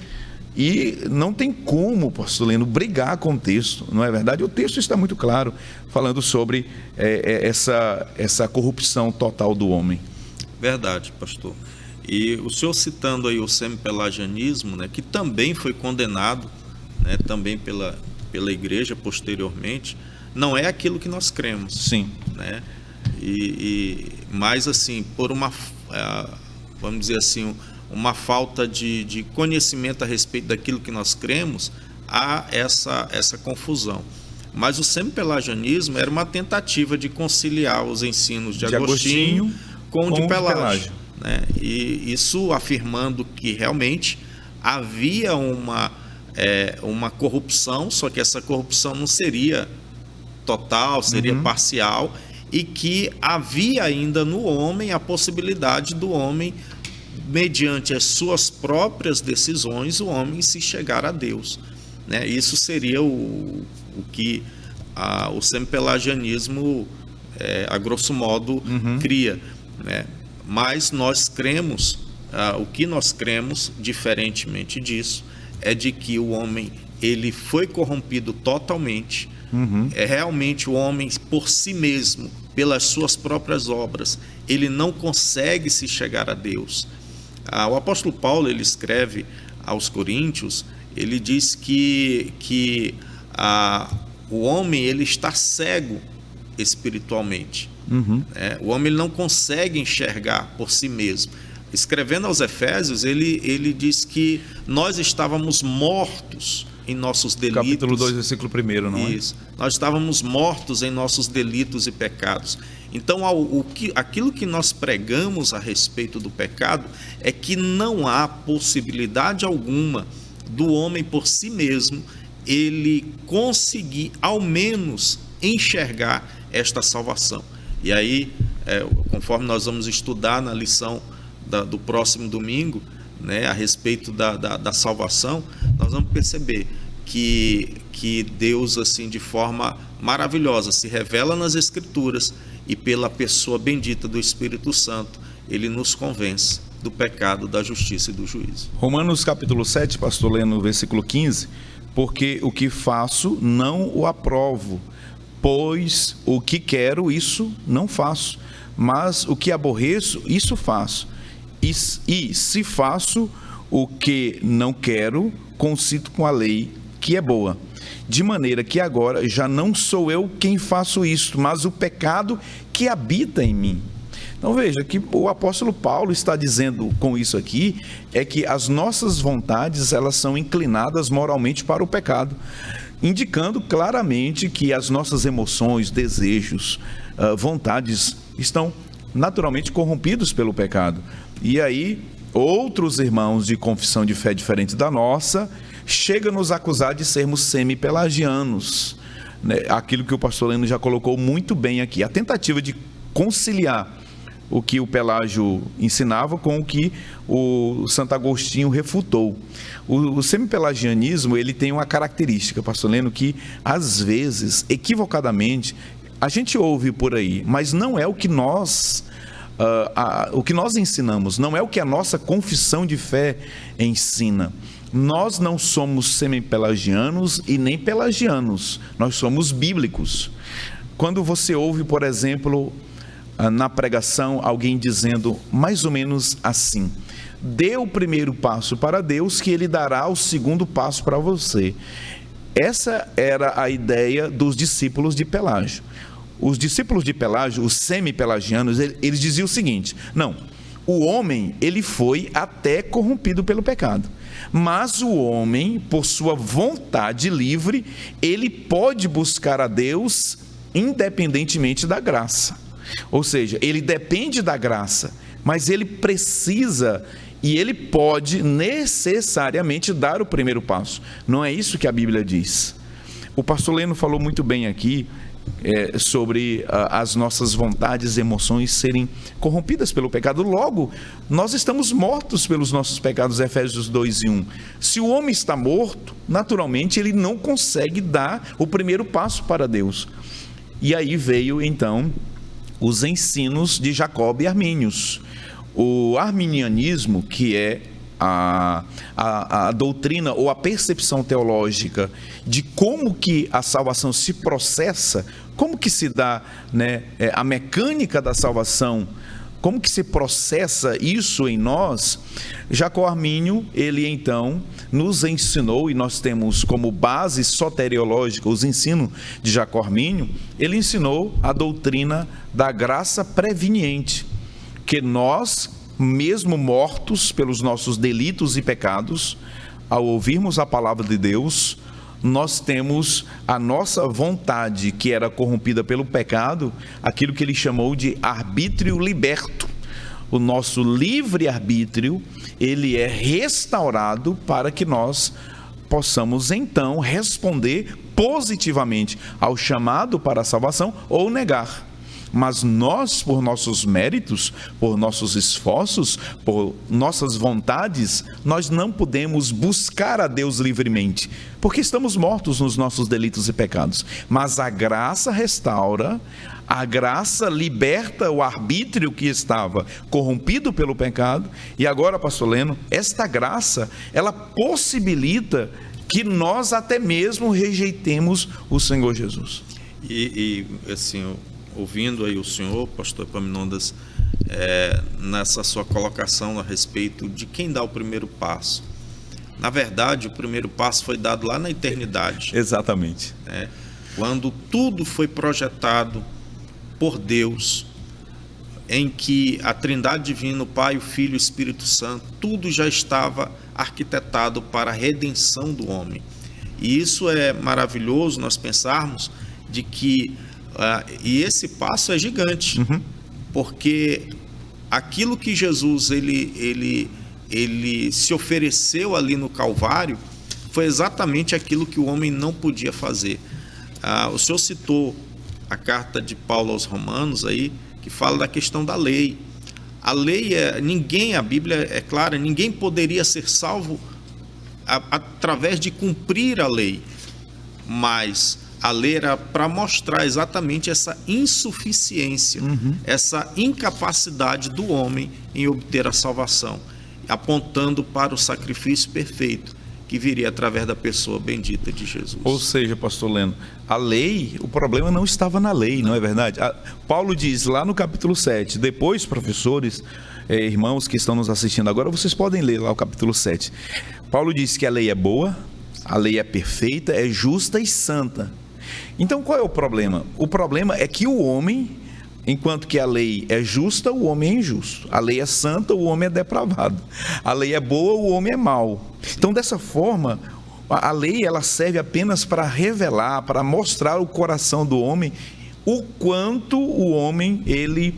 [SPEAKER 1] E não tem como, pastor Leno, brigar com o texto, não é verdade? O texto está muito claro, falando sobre essa corrupção total do homem.
[SPEAKER 2] Verdade, pastor. E o senhor citando aí o semipelagianismo, né, que também foi condenado, né, também pela igreja posteriormente, não é aquilo que nós cremos.
[SPEAKER 1] Sim.
[SPEAKER 2] Né? Mas assim, por uma, vamos dizer assim, uma falta de conhecimento a respeito daquilo que nós cremos, há essa confusão. Mas o semi-pelagianismo era uma tentativa de conciliar os ensinos de Agostinho com o de Pelágio, né? E isso afirmando que realmente havia uma corrupção, só que essa corrupção não seria total, seria parcial, e que havia ainda no homem a possibilidade do homem, mediante as suas próprias decisões, o homem se chegar a Deus, né? Isso seria o que o semi-pelagianismo, a grosso modo, cria, né? Mas nós cremos, o que nós cremos, diferentemente disso, é de que o homem ele foi corrompido totalmente. Realmente o homem por si mesmo, pelas suas próprias obras, ele não consegue se chegar a Deus. O apóstolo Paulo, ele escreve aos Coríntios, ele diz que o homem ele está cego espiritualmente. O homem ele não consegue enxergar por si mesmo. Escrevendo aos Efésios, ele diz que nós estávamos mortos em nossos delitos.
[SPEAKER 1] Capítulo 2, versículo 1, não é?
[SPEAKER 2] Isso. Nós estávamos mortos em nossos delitos e pecados. Então, aquilo que nós pregamos a respeito do pecado é que não há possibilidade alguma do homem por si mesmo ele conseguir ao menos enxergar esta salvação. E aí, conforme nós vamos estudar na lição do próximo domingo, né, a respeito da salvação, nós vamos perceber que Deus, assim, de forma maravilhosa, se revela nas Escrituras, e pela pessoa bendita do Espírito Santo, ele nos convence do pecado, da justiça e do juízo.
[SPEAKER 1] Romanos capítulo 7, pastor, lendo o versículo 15, porque o que faço não o aprovo, pois o que quero, isso não faço, mas o que aborreço, isso faço. E se faço o que não quero, consinto com a lei que é boa. De maneira que agora já não sou eu quem faço isto, mas o pecado que habita em mim. Então veja que o apóstolo Paulo está dizendo com isso aqui, é que as nossas vontades, elas são inclinadas moralmente para o pecado, indicando claramente que as nossas emoções, desejos, vontades estão naturalmente corrompidos pelo pecado. E aí, outros irmãos de confissão de fé diferente da nossa, chegam a nos acusar de sermos semi-pelagianos, né? Aquilo que o pastor Leno já colocou muito bem aqui, a tentativa de conciliar o que o Pelágio ensinava com o que o Santo Agostinho refutou. O semi-pelagianismo, ele tem uma característica, pastor Leno, que às vezes, equivocadamente, a gente ouve por aí, mas não é o que nós ensinamos, não é o que a nossa confissão de fé ensina. Nós não somos semi-pelagianos e nem pelagianos, nós somos bíblicos. Quando você ouve, por exemplo, na pregação, alguém dizendo mais ou menos assim: dê o primeiro passo para Deus, que Ele dará o segundo passo para você. Essa era a ideia dos discípulos de Pelágio. Os discípulos de Pelágio, os semi-pelagianos, eles diziam o seguinte: não, o homem, ele foi até corrompido pelo pecado, mas o homem, por sua vontade livre, ele pode buscar a Deus independentemente da graça. Ou seja, ele depende da graça, mas ele precisa e ele pode necessariamente dar o primeiro passo. Não é isso que a Bíblia diz. O pastor Leno falou muito bem aqui sobre as nossas vontades e emoções serem corrompidas pelo pecado. Logo, nós estamos mortos pelos nossos pecados, Efésios 2:1. Se o homem está morto, naturalmente ele não consegue dar o primeiro passo para Deus. E aí veio então os ensinos de Jacob e Armínios. O arminianismo, que é a doutrina ou a percepção teológica de como que a salvação se processa, como que se dá, né, a mecânica da salvação, como que se processa isso em nós. Jacob Armínio, ele então nos ensinou, e nós temos como base soteriológica os ensinos de Jacob Armínio, ele ensinou a doutrina da graça preveniente, que nós mesmo mortos pelos nossos delitos e pecados, ao ouvirmos a palavra de Deus, nós temos a nossa vontade, que era corrompida pelo pecado, aquilo que ele chamou de arbítrio liberto. O nosso livre-arbítrio, ele é restaurado para que nós possamos então responder positivamente ao chamado para a salvação ou negar. Mas nós, por nossos méritos, por nossos esforços, por nossas vontades, nós não podemos buscar a Deus livremente, porque estamos mortos nos nossos delitos e pecados. Mas a graça restaura, a graça liberta o arbítrio que estava corrompido pelo pecado. E agora, pastor Leno, esta graça, ela possibilita que nós até mesmo rejeitemos o Senhor Jesus.
[SPEAKER 2] E assim, ouvindo aí o senhor, pastor Epaminondas, nessa sua colocação a respeito de quem dá o primeiro passo. Na verdade, o primeiro passo foi dado lá na eternidade.
[SPEAKER 1] Exatamente.
[SPEAKER 2] Quando tudo foi projetado por Deus, em que a Trindade Divina, o Pai, o Filho e o Espírito Santo, tudo já estava arquitetado para a redenção do homem. E isso é maravilhoso nós pensarmos de que e esse passo é gigante, porque aquilo que Jesus ele se ofereceu ali no Calvário foi exatamente aquilo que o homem não podia fazer. O senhor citou a carta de Paulo aos Romanos aí, que fala da questão da lei. A lei a Bíblia é clara, ninguém poderia ser salvo através de cumprir a lei, mas a lei era para mostrar exatamente essa insuficiência, essa incapacidade do homem em obter a salvação, apontando para o sacrifício perfeito que viria através da pessoa bendita de Jesus.
[SPEAKER 1] Ou seja, pastor Leno, a lei, o problema não estava na lei, não é verdade? Paulo diz lá no capítulo 7, depois, professores, irmãos que estão nos assistindo agora, vocês podem ler lá o capítulo 7. Paulo diz que a lei é boa, a lei é perfeita, é justa e santa. Então qual é o problema? O problema é que o homem, enquanto que a lei é justa, o homem é injusto. A lei é santa, o homem é depravado. A lei é boa, o homem é mau. Então, dessa forma, a lei ela serve apenas para revelar, para mostrar o coração do homem, o quanto o homem ele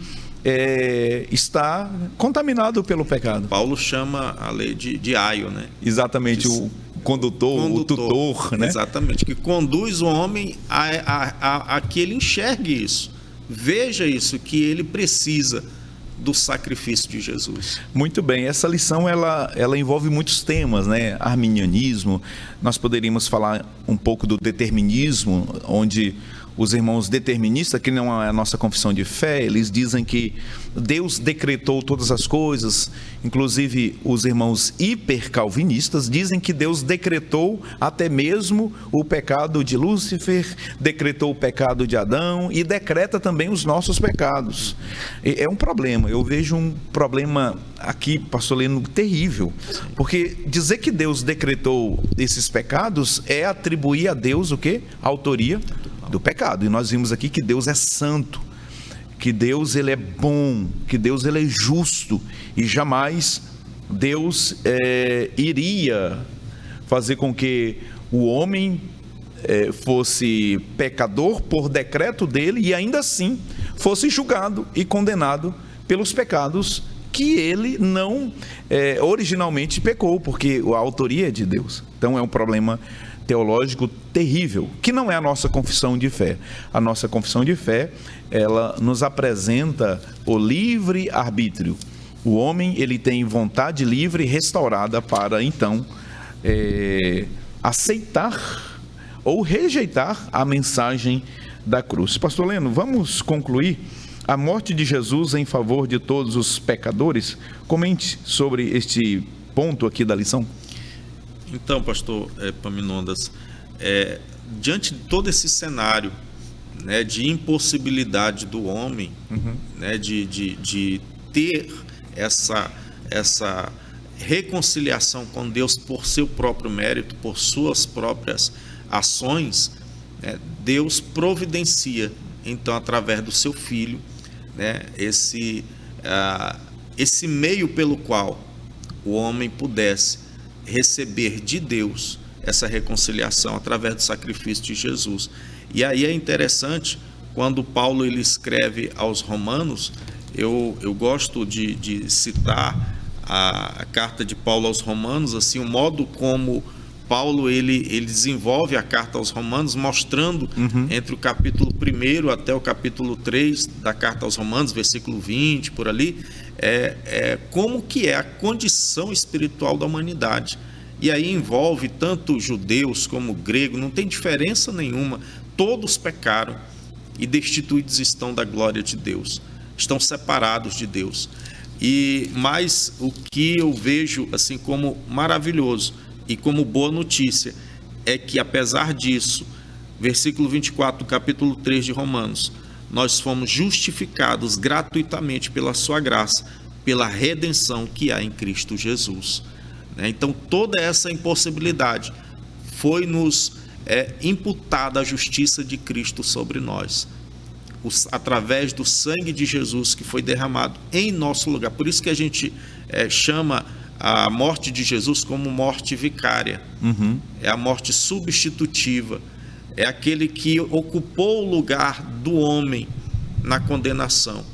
[SPEAKER 1] está contaminado pelo pecado.
[SPEAKER 2] Paulo chama a lei de aio, né?
[SPEAKER 1] Exatamente, o condutor, o tutor, né?
[SPEAKER 2] Exatamente, que conduz o homem a que ele enxergue isso. Veja isso, que ele precisa do sacrifício de Jesus.
[SPEAKER 1] Muito bem, essa lição ela envolve muitos temas, né? Arminianismo, nós poderíamos falar um pouco do determinismo, onde os irmãos deterministas, que não é a nossa confissão de fé, eles dizem que Deus decretou todas as coisas, inclusive os irmãos hipercalvinistas dizem que Deus decretou até mesmo o pecado de Lúcifer, decretou o pecado de Adão e decreta também os nossos pecados. É um problema, eu vejo um problema aqui, pastor Leno, terrível, porque dizer que Deus decretou esses pecados é atribuir a Deus o quê? A autoria do pecado. E nós vimos aqui que Deus é santo, que Deus ele é bom, que Deus ele é justo, e jamais Deus iria fazer com que o homem fosse pecador por decreto dele e ainda assim fosse julgado e condenado pelos pecados que ele não originalmente pecou, porque a autoria é de Deus. Então é um problema teológico terrível, que não é a nossa confissão de fé. A nossa confissão de fé, ela nos apresenta o livre arbítrio. O homem, ele tem vontade livre restaurada para, então, aceitar ou rejeitar a mensagem da cruz. Pastor Leno, vamos concluir. A morte de Jesus em favor de todos os pecadores. Comente sobre este ponto aqui da lição.
[SPEAKER 2] Então, pastor Epaminondas, diante de todo esse cenário, né, de impossibilidade do homem, né, de ter essa reconciliação com Deus por seu próprio mérito, por suas próprias ações, né, Deus providencia, então, através do seu Filho, né, esse meio pelo qual o homem pudesse receber de Deus essa reconciliação através do sacrifício de Jesus. E aí é interessante, quando Paulo ele escreve aos Romanos, eu gosto de citar a carta de Paulo aos Romanos, assim, o modo como Paulo ele desenvolve a carta aos Romanos, mostrando entre o capítulo 1 até o capítulo 3 da carta aos Romanos, versículo 20, por ali, como que é a condição espiritual da humanidade. E aí envolve tanto judeus como gregos, não tem diferença nenhuma, todos pecaram e destituídos estão da glória de Deus, estão separados de Deus. Mas o que eu vejo assim como maravilhoso e como boa notícia é que, apesar disso, versículo 24 do capítulo 3 de Romanos, nós fomos justificados gratuitamente pela sua graça, pela redenção que há em Cristo Jesus. Então, toda essa impossibilidade foi-nos imputada a justiça de Cristo sobre nós, através do sangue de Jesus que foi derramado em nosso lugar. Por isso que a gente chama a morte de Jesus como morte vicária. É a morte substitutiva, é aquele que ocupou o lugar do homem na condenação.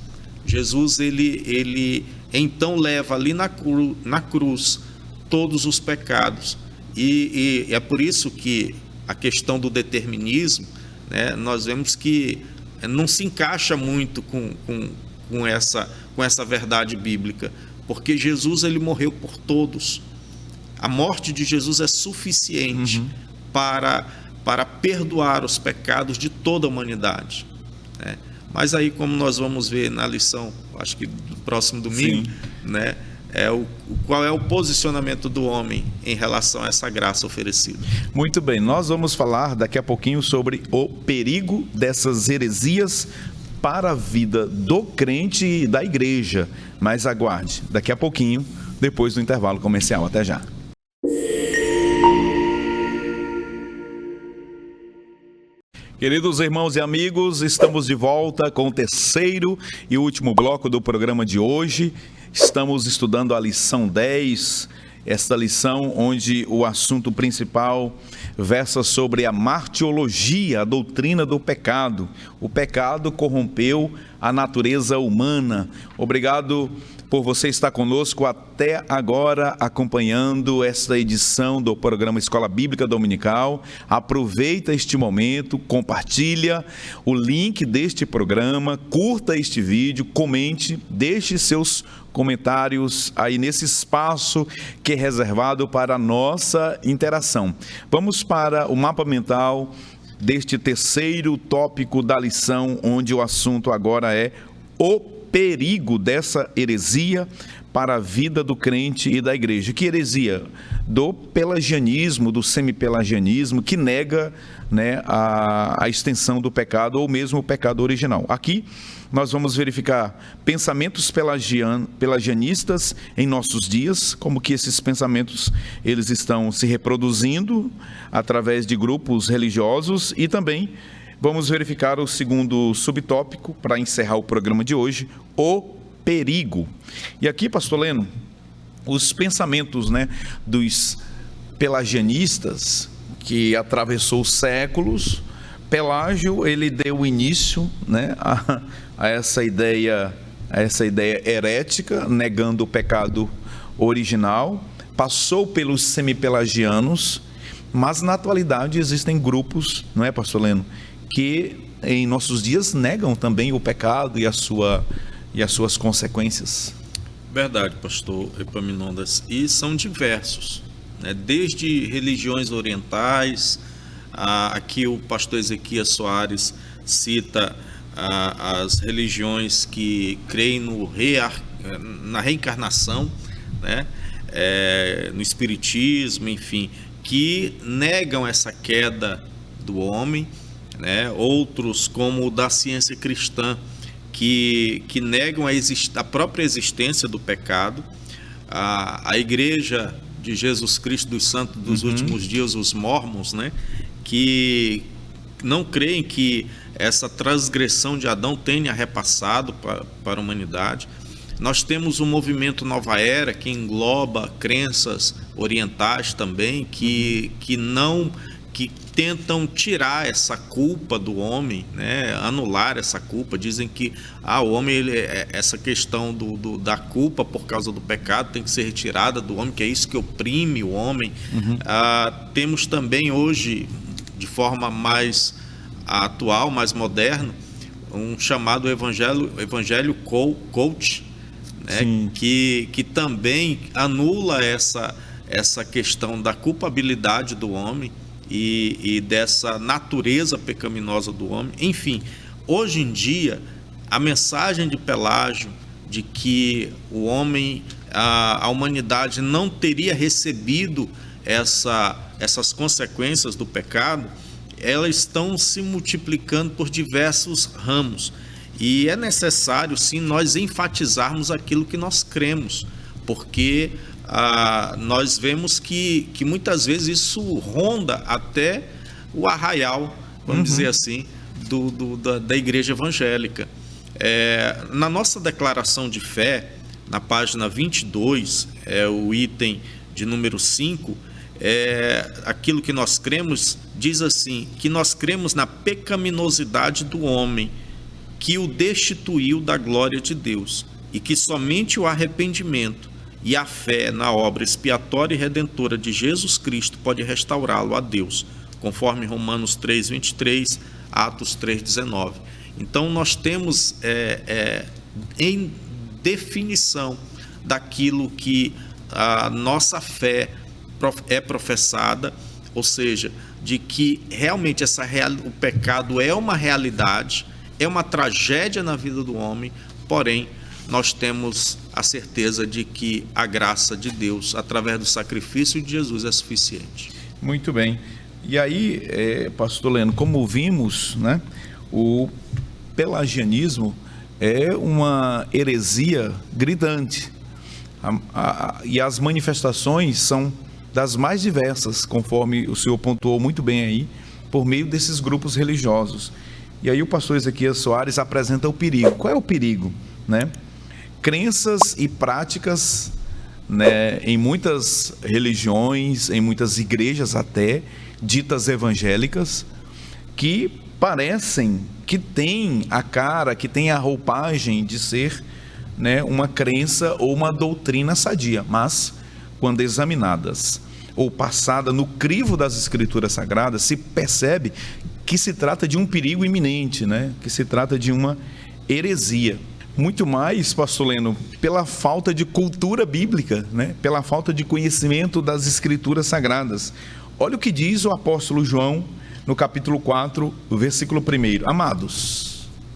[SPEAKER 2] Jesus ele então leva ali na cruz todos os pecados, e é por isso que a questão do determinismo, né, nós vemos que não se encaixa muito com essa verdade bíblica, porque Jesus ele morreu por todos. A morte de Jesus é suficiente para perdoar os pecados de toda a humanidade, né? Mas aí, como nós vamos ver na lição, acho que do próximo domingo, né, qual é o posicionamento do homem em relação a essa graça oferecida.
[SPEAKER 1] Muito bem, nós vamos falar daqui a pouquinho sobre o perigo dessas heresias para a vida do crente e da igreja. Mas aguarde, daqui a pouquinho, depois do intervalo comercial. Até já. Queridos irmãos e amigos, estamos de volta com o terceiro e último bloco do programa de hoje. Estamos estudando a lição 10, esta lição onde o assunto principal versa sobre a martiologia, a doutrina do pecado. O pecado corrompeu a natureza humana. Obrigado por você estar conosco até agora, acompanhando esta edição do programa Escola Bíblica Dominical. Aproveita este momento, compartilha o link deste programa, curta este vídeo, comente, deixe seus comentários aí nesse espaço que é reservado para a nossa interação. Vamos para o mapa mental deste terceiro tópico da lição, onde o assunto agora é o perigo dessa heresia para a vida do crente e da igreja. Que heresia? Do pelagianismo, do semipelagianismo, que nega, né, a extensão do pecado ou mesmo o pecado original. Aqui nós vamos verificar pensamentos pelagianistas em nossos dias, como que esses pensamentos eles estão se reproduzindo através de grupos religiosos, e também vamos verificar o segundo subtópico para encerrar o programa de hoje, o perigo. E aqui, pastor Leno, os pensamentos, né, dos pelagianistas, que atravessou séculos. Pelágio, ele deu início, né, a essa ideia herética, negando o pecado original, passou pelos semipelagianos, mas na atualidade existem grupos, não é, pastor Leno, que em nossos dias negam também o pecado e as suas consequências.
[SPEAKER 2] Verdade, pastor Epaminondas, e são diversos, né? Desde religiões orientais, aqui o pastor Ezequias Soares cita as religiões que creem na reencarnação, né? No espiritismo, enfim, que negam essa queda do homem, né? Outros, como o da ciência cristã, que negam a própria existência do pecado. A Igreja de Jesus Cristo dos Santos dos Últimos Dias, os Mormons, né, que não creem que essa transgressão de Adão tenha repassado para a humanidade. Nós temos o movimento Nova Era, que engloba crenças orientais também, que tentam tirar essa culpa do homem, né? Anular essa culpa. Dizem que o homem, essa questão da culpa por causa do pecado tem que ser retirada do homem, que é isso que oprime o homem. Temos também hoje, de forma mais atual, mais moderna, um chamado evangelho coach, né? que também anula essa questão da culpabilidade do homem e dessa natureza pecaminosa do homem. Enfim, hoje em dia, a mensagem de Pelágio de que o homem, a humanidade não teria recebido essas consequências do pecado, elas estão se multiplicando por diversos ramos. E é necessário, sim, nós enfatizarmos aquilo que nós cremos, porque nós vemos que muitas vezes isso ronda até o arraial, vamos dizer assim, da igreja evangélica. Na nossa declaração de fé, na página 22, o item de número 5, aquilo que nós cremos, diz assim, que nós cremos na pecaminosidade do homem, que o destituiu da glória de Deus, e que somente o arrependimento e a fé na obra expiatória e redentora de Jesus Cristo pode restaurá-lo a Deus, conforme Romanos 3:23, Atos 3:19. Então nós temos em definição daquilo que a nossa fé é professada, ou seja, de que realmente o pecado é uma realidade, é uma tragédia na vida do homem, porém nós temos a certeza de que a graça de Deus, através do sacrifício de Jesus, é suficiente.
[SPEAKER 1] Muito bem. E aí, pastor Leno, como vimos, né, o pelagianismo é uma heresia gritante. E as manifestações são das mais diversas, conforme o senhor pontuou muito bem aí, por meio desses grupos religiosos. E aí o pastor Ezequias Soares apresenta o perigo. Qual é o perigo, né? Crenças e práticas, né, em muitas religiões, em muitas igrejas até, ditas evangélicas, que parecem que têm a cara, que têm a roupagem de ser, né, uma crença ou uma doutrina sadia, mas quando examinadas ou passada no crivo das Escrituras Sagradas, se percebe que se trata de um perigo iminente, né? Que se trata de uma heresia. Muito mais, pastor Leno, pela falta de cultura bíblica, né? Pela falta de conhecimento das Escrituras Sagradas. Olha o que diz o apóstolo João no capítulo 4, versículo 1.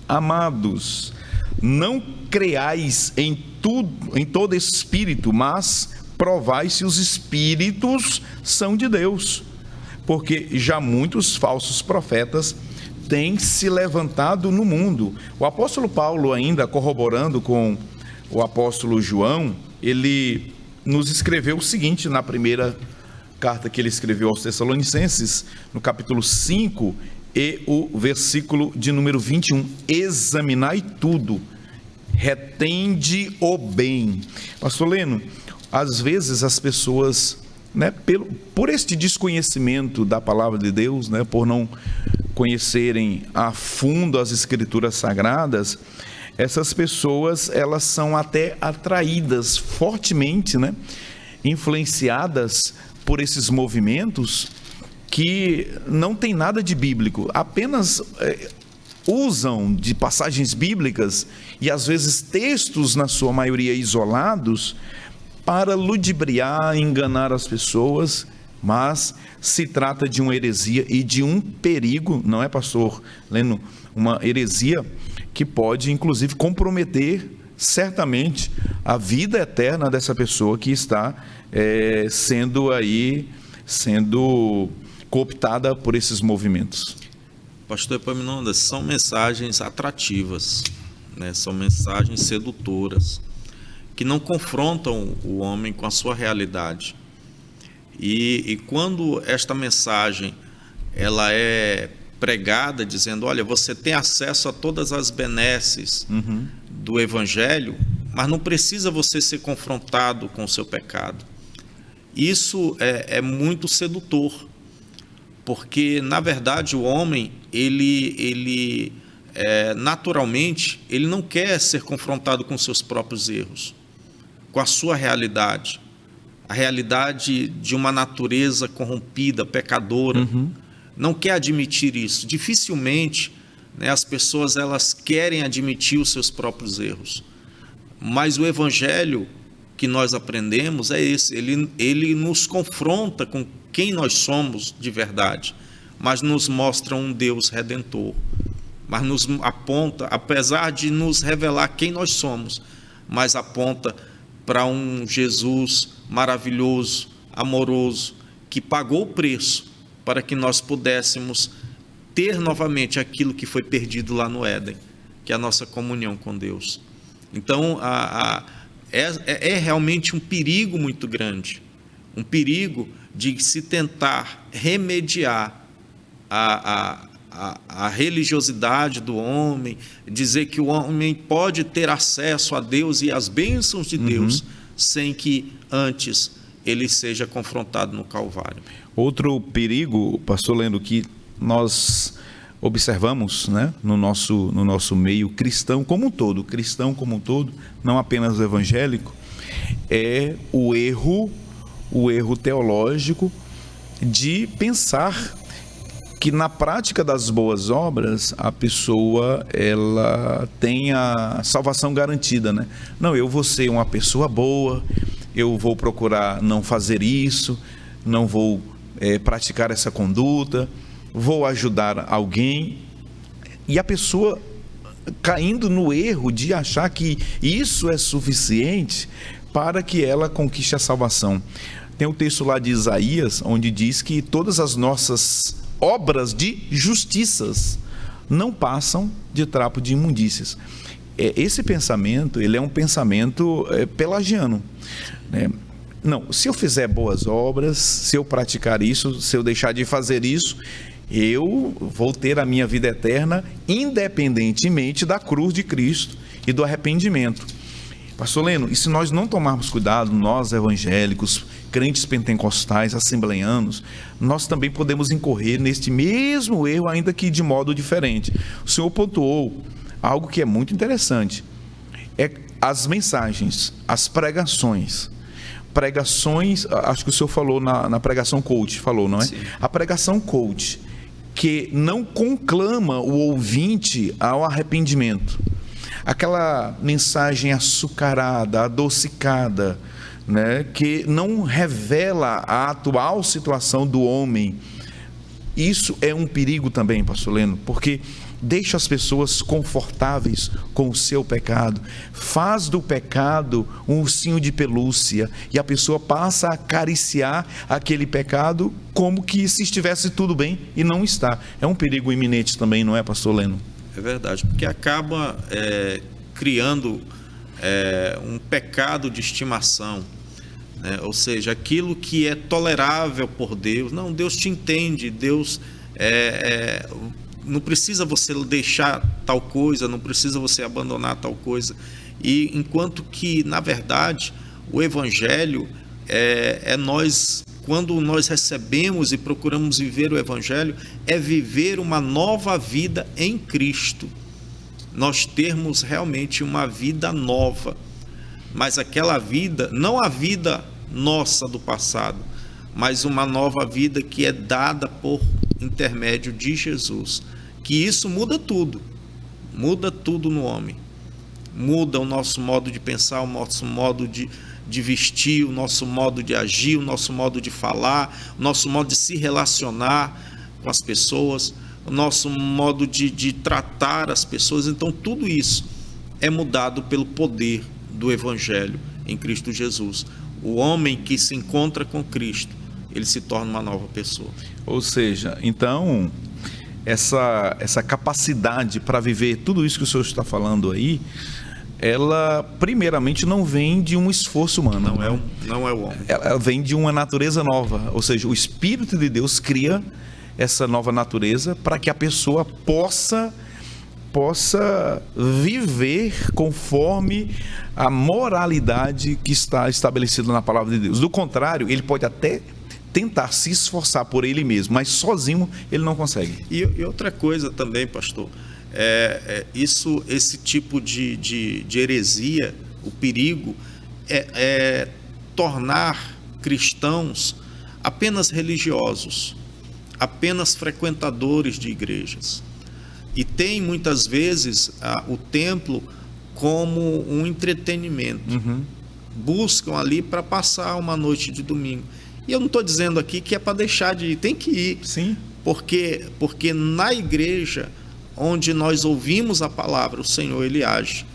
[SPEAKER 1] Amados, não creais em todo espírito, mas provai se os espíritos são de Deus, porque já muitos falsos profetas têm se levantado no mundo. O apóstolo Paulo, ainda corroborando com o apóstolo João, ele nos escreveu o seguinte na primeira carta que ele escreveu aos Tessalonicenses, no capítulo 5 e o versículo de número 21. Examinai tudo, retende o bem. Pastor Leno, às vezes as pessoas, né, por este desconhecimento da palavra de Deus, né, por não conhecerem a fundo as Escrituras Sagradas, essas pessoas, elas são até atraídas fortemente, né, influenciadas por esses movimentos que não tem nada de bíblico, apenas usam de passagens bíblicas e às vezes textos, na sua maioria isolados, para ludibriar, enganar as pessoas, mas se trata de uma heresia e de um perigo, não é, pastor Leno? Uma heresia que pode, inclusive, comprometer certamente a vida eterna dessa pessoa que está sendo cooptada por esses movimentos.
[SPEAKER 2] Pastor Epaminondas, são mensagens atrativas, né? São mensagens sedutoras, que não confrontam o homem com a sua realidade. E quando esta mensagem ela é pregada dizendo, olha, você tem acesso a todas as benesses do Evangelho, mas não precisa você ser confrontado com o seu pecado. Isso é muito sedutor, porque, na verdade, o homem, ele naturalmente, ele não quer ser confrontado com seus próprios erros, com a sua realidade, a realidade de uma natureza corrompida, pecadora. Não quer admitir isso. Dificilmente, né, as pessoas elas querem admitir os seus próprios erros. Mas o evangelho que nós aprendemos é esse. Ele nos confronta com quem nós somos de verdade, mas nos mostra um Deus redentor. Mas nos aponta, apesar de nos revelar quem nós somos, mas aponta para um Jesus maravilhoso, amoroso, que pagou o preço para que nós pudéssemos ter novamente aquilo que foi perdido lá no Éden, que é a nossa comunhão com Deus. Então, é realmente um perigo muito grande, um perigo de se tentar remediar a religiosidade do homem, dizer que o homem pode ter acesso a Deus e às bênçãos de Deus, sem que antes ele seja confrontado no Calvário.
[SPEAKER 1] Outro perigo, pastor Lendo, que nós observamos, né, no nosso meio cristão como um todo, não apenas o evangélico, é o erro teológico de pensar que na prática das boas obras a pessoa ela tem a salvação garantida, né? Não, eu vou ser uma pessoa boa, eu vou procurar não fazer isso, não vou praticar essa conduta, vou ajudar alguém, e a pessoa caindo no erro de achar que isso é suficiente para que ela conquiste a salvação. Tem o texto lá de Isaías, onde diz que todas as nossas obras de justiças não passam de trapo de imundícias. Esse pensamento, ele é um pensamento pelagiano, né? Não, se eu fizer boas obras, se eu praticar isso, se eu deixar de fazer isso, eu vou ter a minha vida eterna, independentemente da cruz de Cristo e do arrependimento. Pastor Leno, e se nós não tomarmos cuidado, nós evangélicos, crentes pentecostais, assembleianos, nós também podemos incorrer neste mesmo erro, ainda que de modo diferente. O senhor pontuou algo que é muito interessante, as mensagens, as pregações, acho que o senhor falou na pregação coach, não é?
[SPEAKER 2] Sim.
[SPEAKER 1] A pregação coach, que não conclama o ouvinte ao arrependimento, aquela mensagem açucarada, adocicada, né, que não revela a atual situação do homem. Isso é um perigo também, pastor Leno, porque deixa as pessoas confortáveis com o seu pecado, faz do pecado um ursinho de pelúcia, e a pessoa passa a acariciar aquele pecado como que se estivesse tudo bem, e não está. É um perigo iminente também, não é, pastor Leno?
[SPEAKER 2] É verdade, porque acaba criando um pecado de estimação, né? Ou seja, aquilo que é tolerável por Deus. Não, Deus te entende, Deus não precisa você deixar tal coisa, não precisa você abandonar tal coisa. E enquanto que, na verdade, o Evangelho nós, quando nós recebemos e procuramos viver o Evangelho, é viver uma nova vida em Cristo. Nós termos realmente uma vida nova, mas aquela vida, não a vida nossa do passado, mas uma nova vida que é dada por intermédio de Jesus, que isso muda tudo no homem, muda o nosso modo de pensar, o nosso modo de vestir, o nosso modo de agir, o nosso modo de falar, o nosso modo de se relacionar com as pessoas, o nosso modo de tratar as pessoas. Então tudo isso é mudado pelo poder do Evangelho em Cristo Jesus. O homem que se encontra com Cristo, ele se torna uma nova pessoa.
[SPEAKER 1] Ou seja, então, essa capacidade para viver tudo isso que o senhor está falando aí, ela primeiramente não vem de um esforço humano.
[SPEAKER 2] Não é o homem.
[SPEAKER 1] Ela vem de uma natureza nova, ou seja, o Espírito de Deus cria essa nova natureza para que a pessoa possa possa viver conforme a moralidade que está estabelecida na palavra de Deus. Do contrário, ele pode até tentar se esforçar por ele mesmo, mas sozinho ele não consegue.
[SPEAKER 2] E outra coisa também, pastor, esse tipo de heresia, o perigo é tornar cristãos apenas religiosos, apenas frequentadores de igrejas. E tem muitas vezes o templo como um entretenimento. Buscam ali para passar uma noite de domingo. E eu não estou dizendo aqui que é para deixar de ir, tem que ir.
[SPEAKER 1] Sim.
[SPEAKER 2] Porque na igreja, onde nós ouvimos a palavra, o Senhor, Ele age.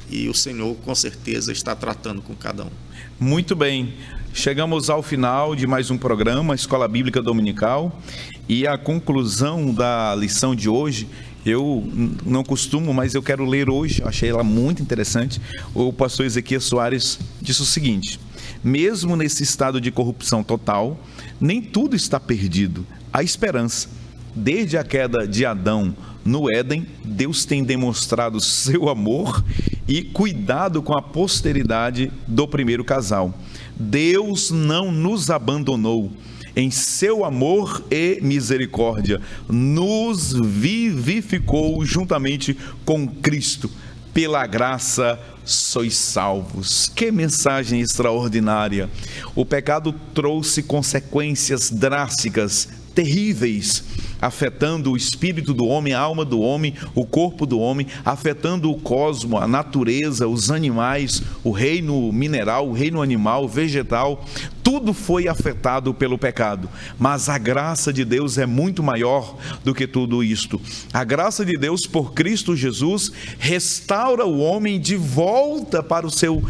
[SPEAKER 2] E o Senhor, com certeza, está tratando com cada um.
[SPEAKER 1] Muito bem. Chegamos ao final de mais um programa, Escola Bíblica Dominical. E a conclusão da lição de hoje, eu não costumo, mas eu quero ler hoje, achei ela muito interessante. O pastor Ezequias Soares disse o seguinte: mesmo nesse estado de corrupção total, nem tudo está perdido. Há esperança. Desde a queda de Adão no Éden, Deus tem demonstrado seu amor e cuidado com a posteridade do primeiro casal. Deus não nos abandonou. Em seu amor e misericórdia, nos vivificou juntamente com Cristo. Pela graça sois salvos. Que mensagem extraordinária! O pecado trouxe consequências drásticas, terríveis, afetando o espírito do homem, a alma do homem, o corpo do homem, afetando o cosmo, a natureza, os animais, o reino mineral, o reino animal, vegetal. Tudo foi afetado pelo pecado, mas a graça de Deus é muito maior do que tudo isto. A graça de Deus por Cristo Jesus restaura o homem de volta para o seu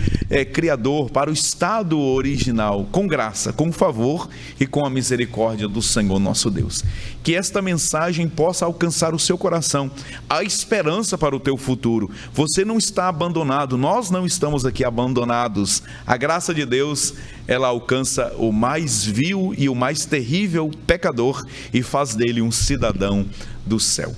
[SPEAKER 1] Criador, para o estado original, com graça, com favor e com a misericórdia do Senhor nosso Deus. Que esta mensagem possa alcançar o seu coração, a esperança para o teu futuro. Você não está abandonado, nós não estamos aqui abandonados. A graça de Deus, ela alcança o mais vil e o mais terrível pecador e faz dele um cidadão do céu.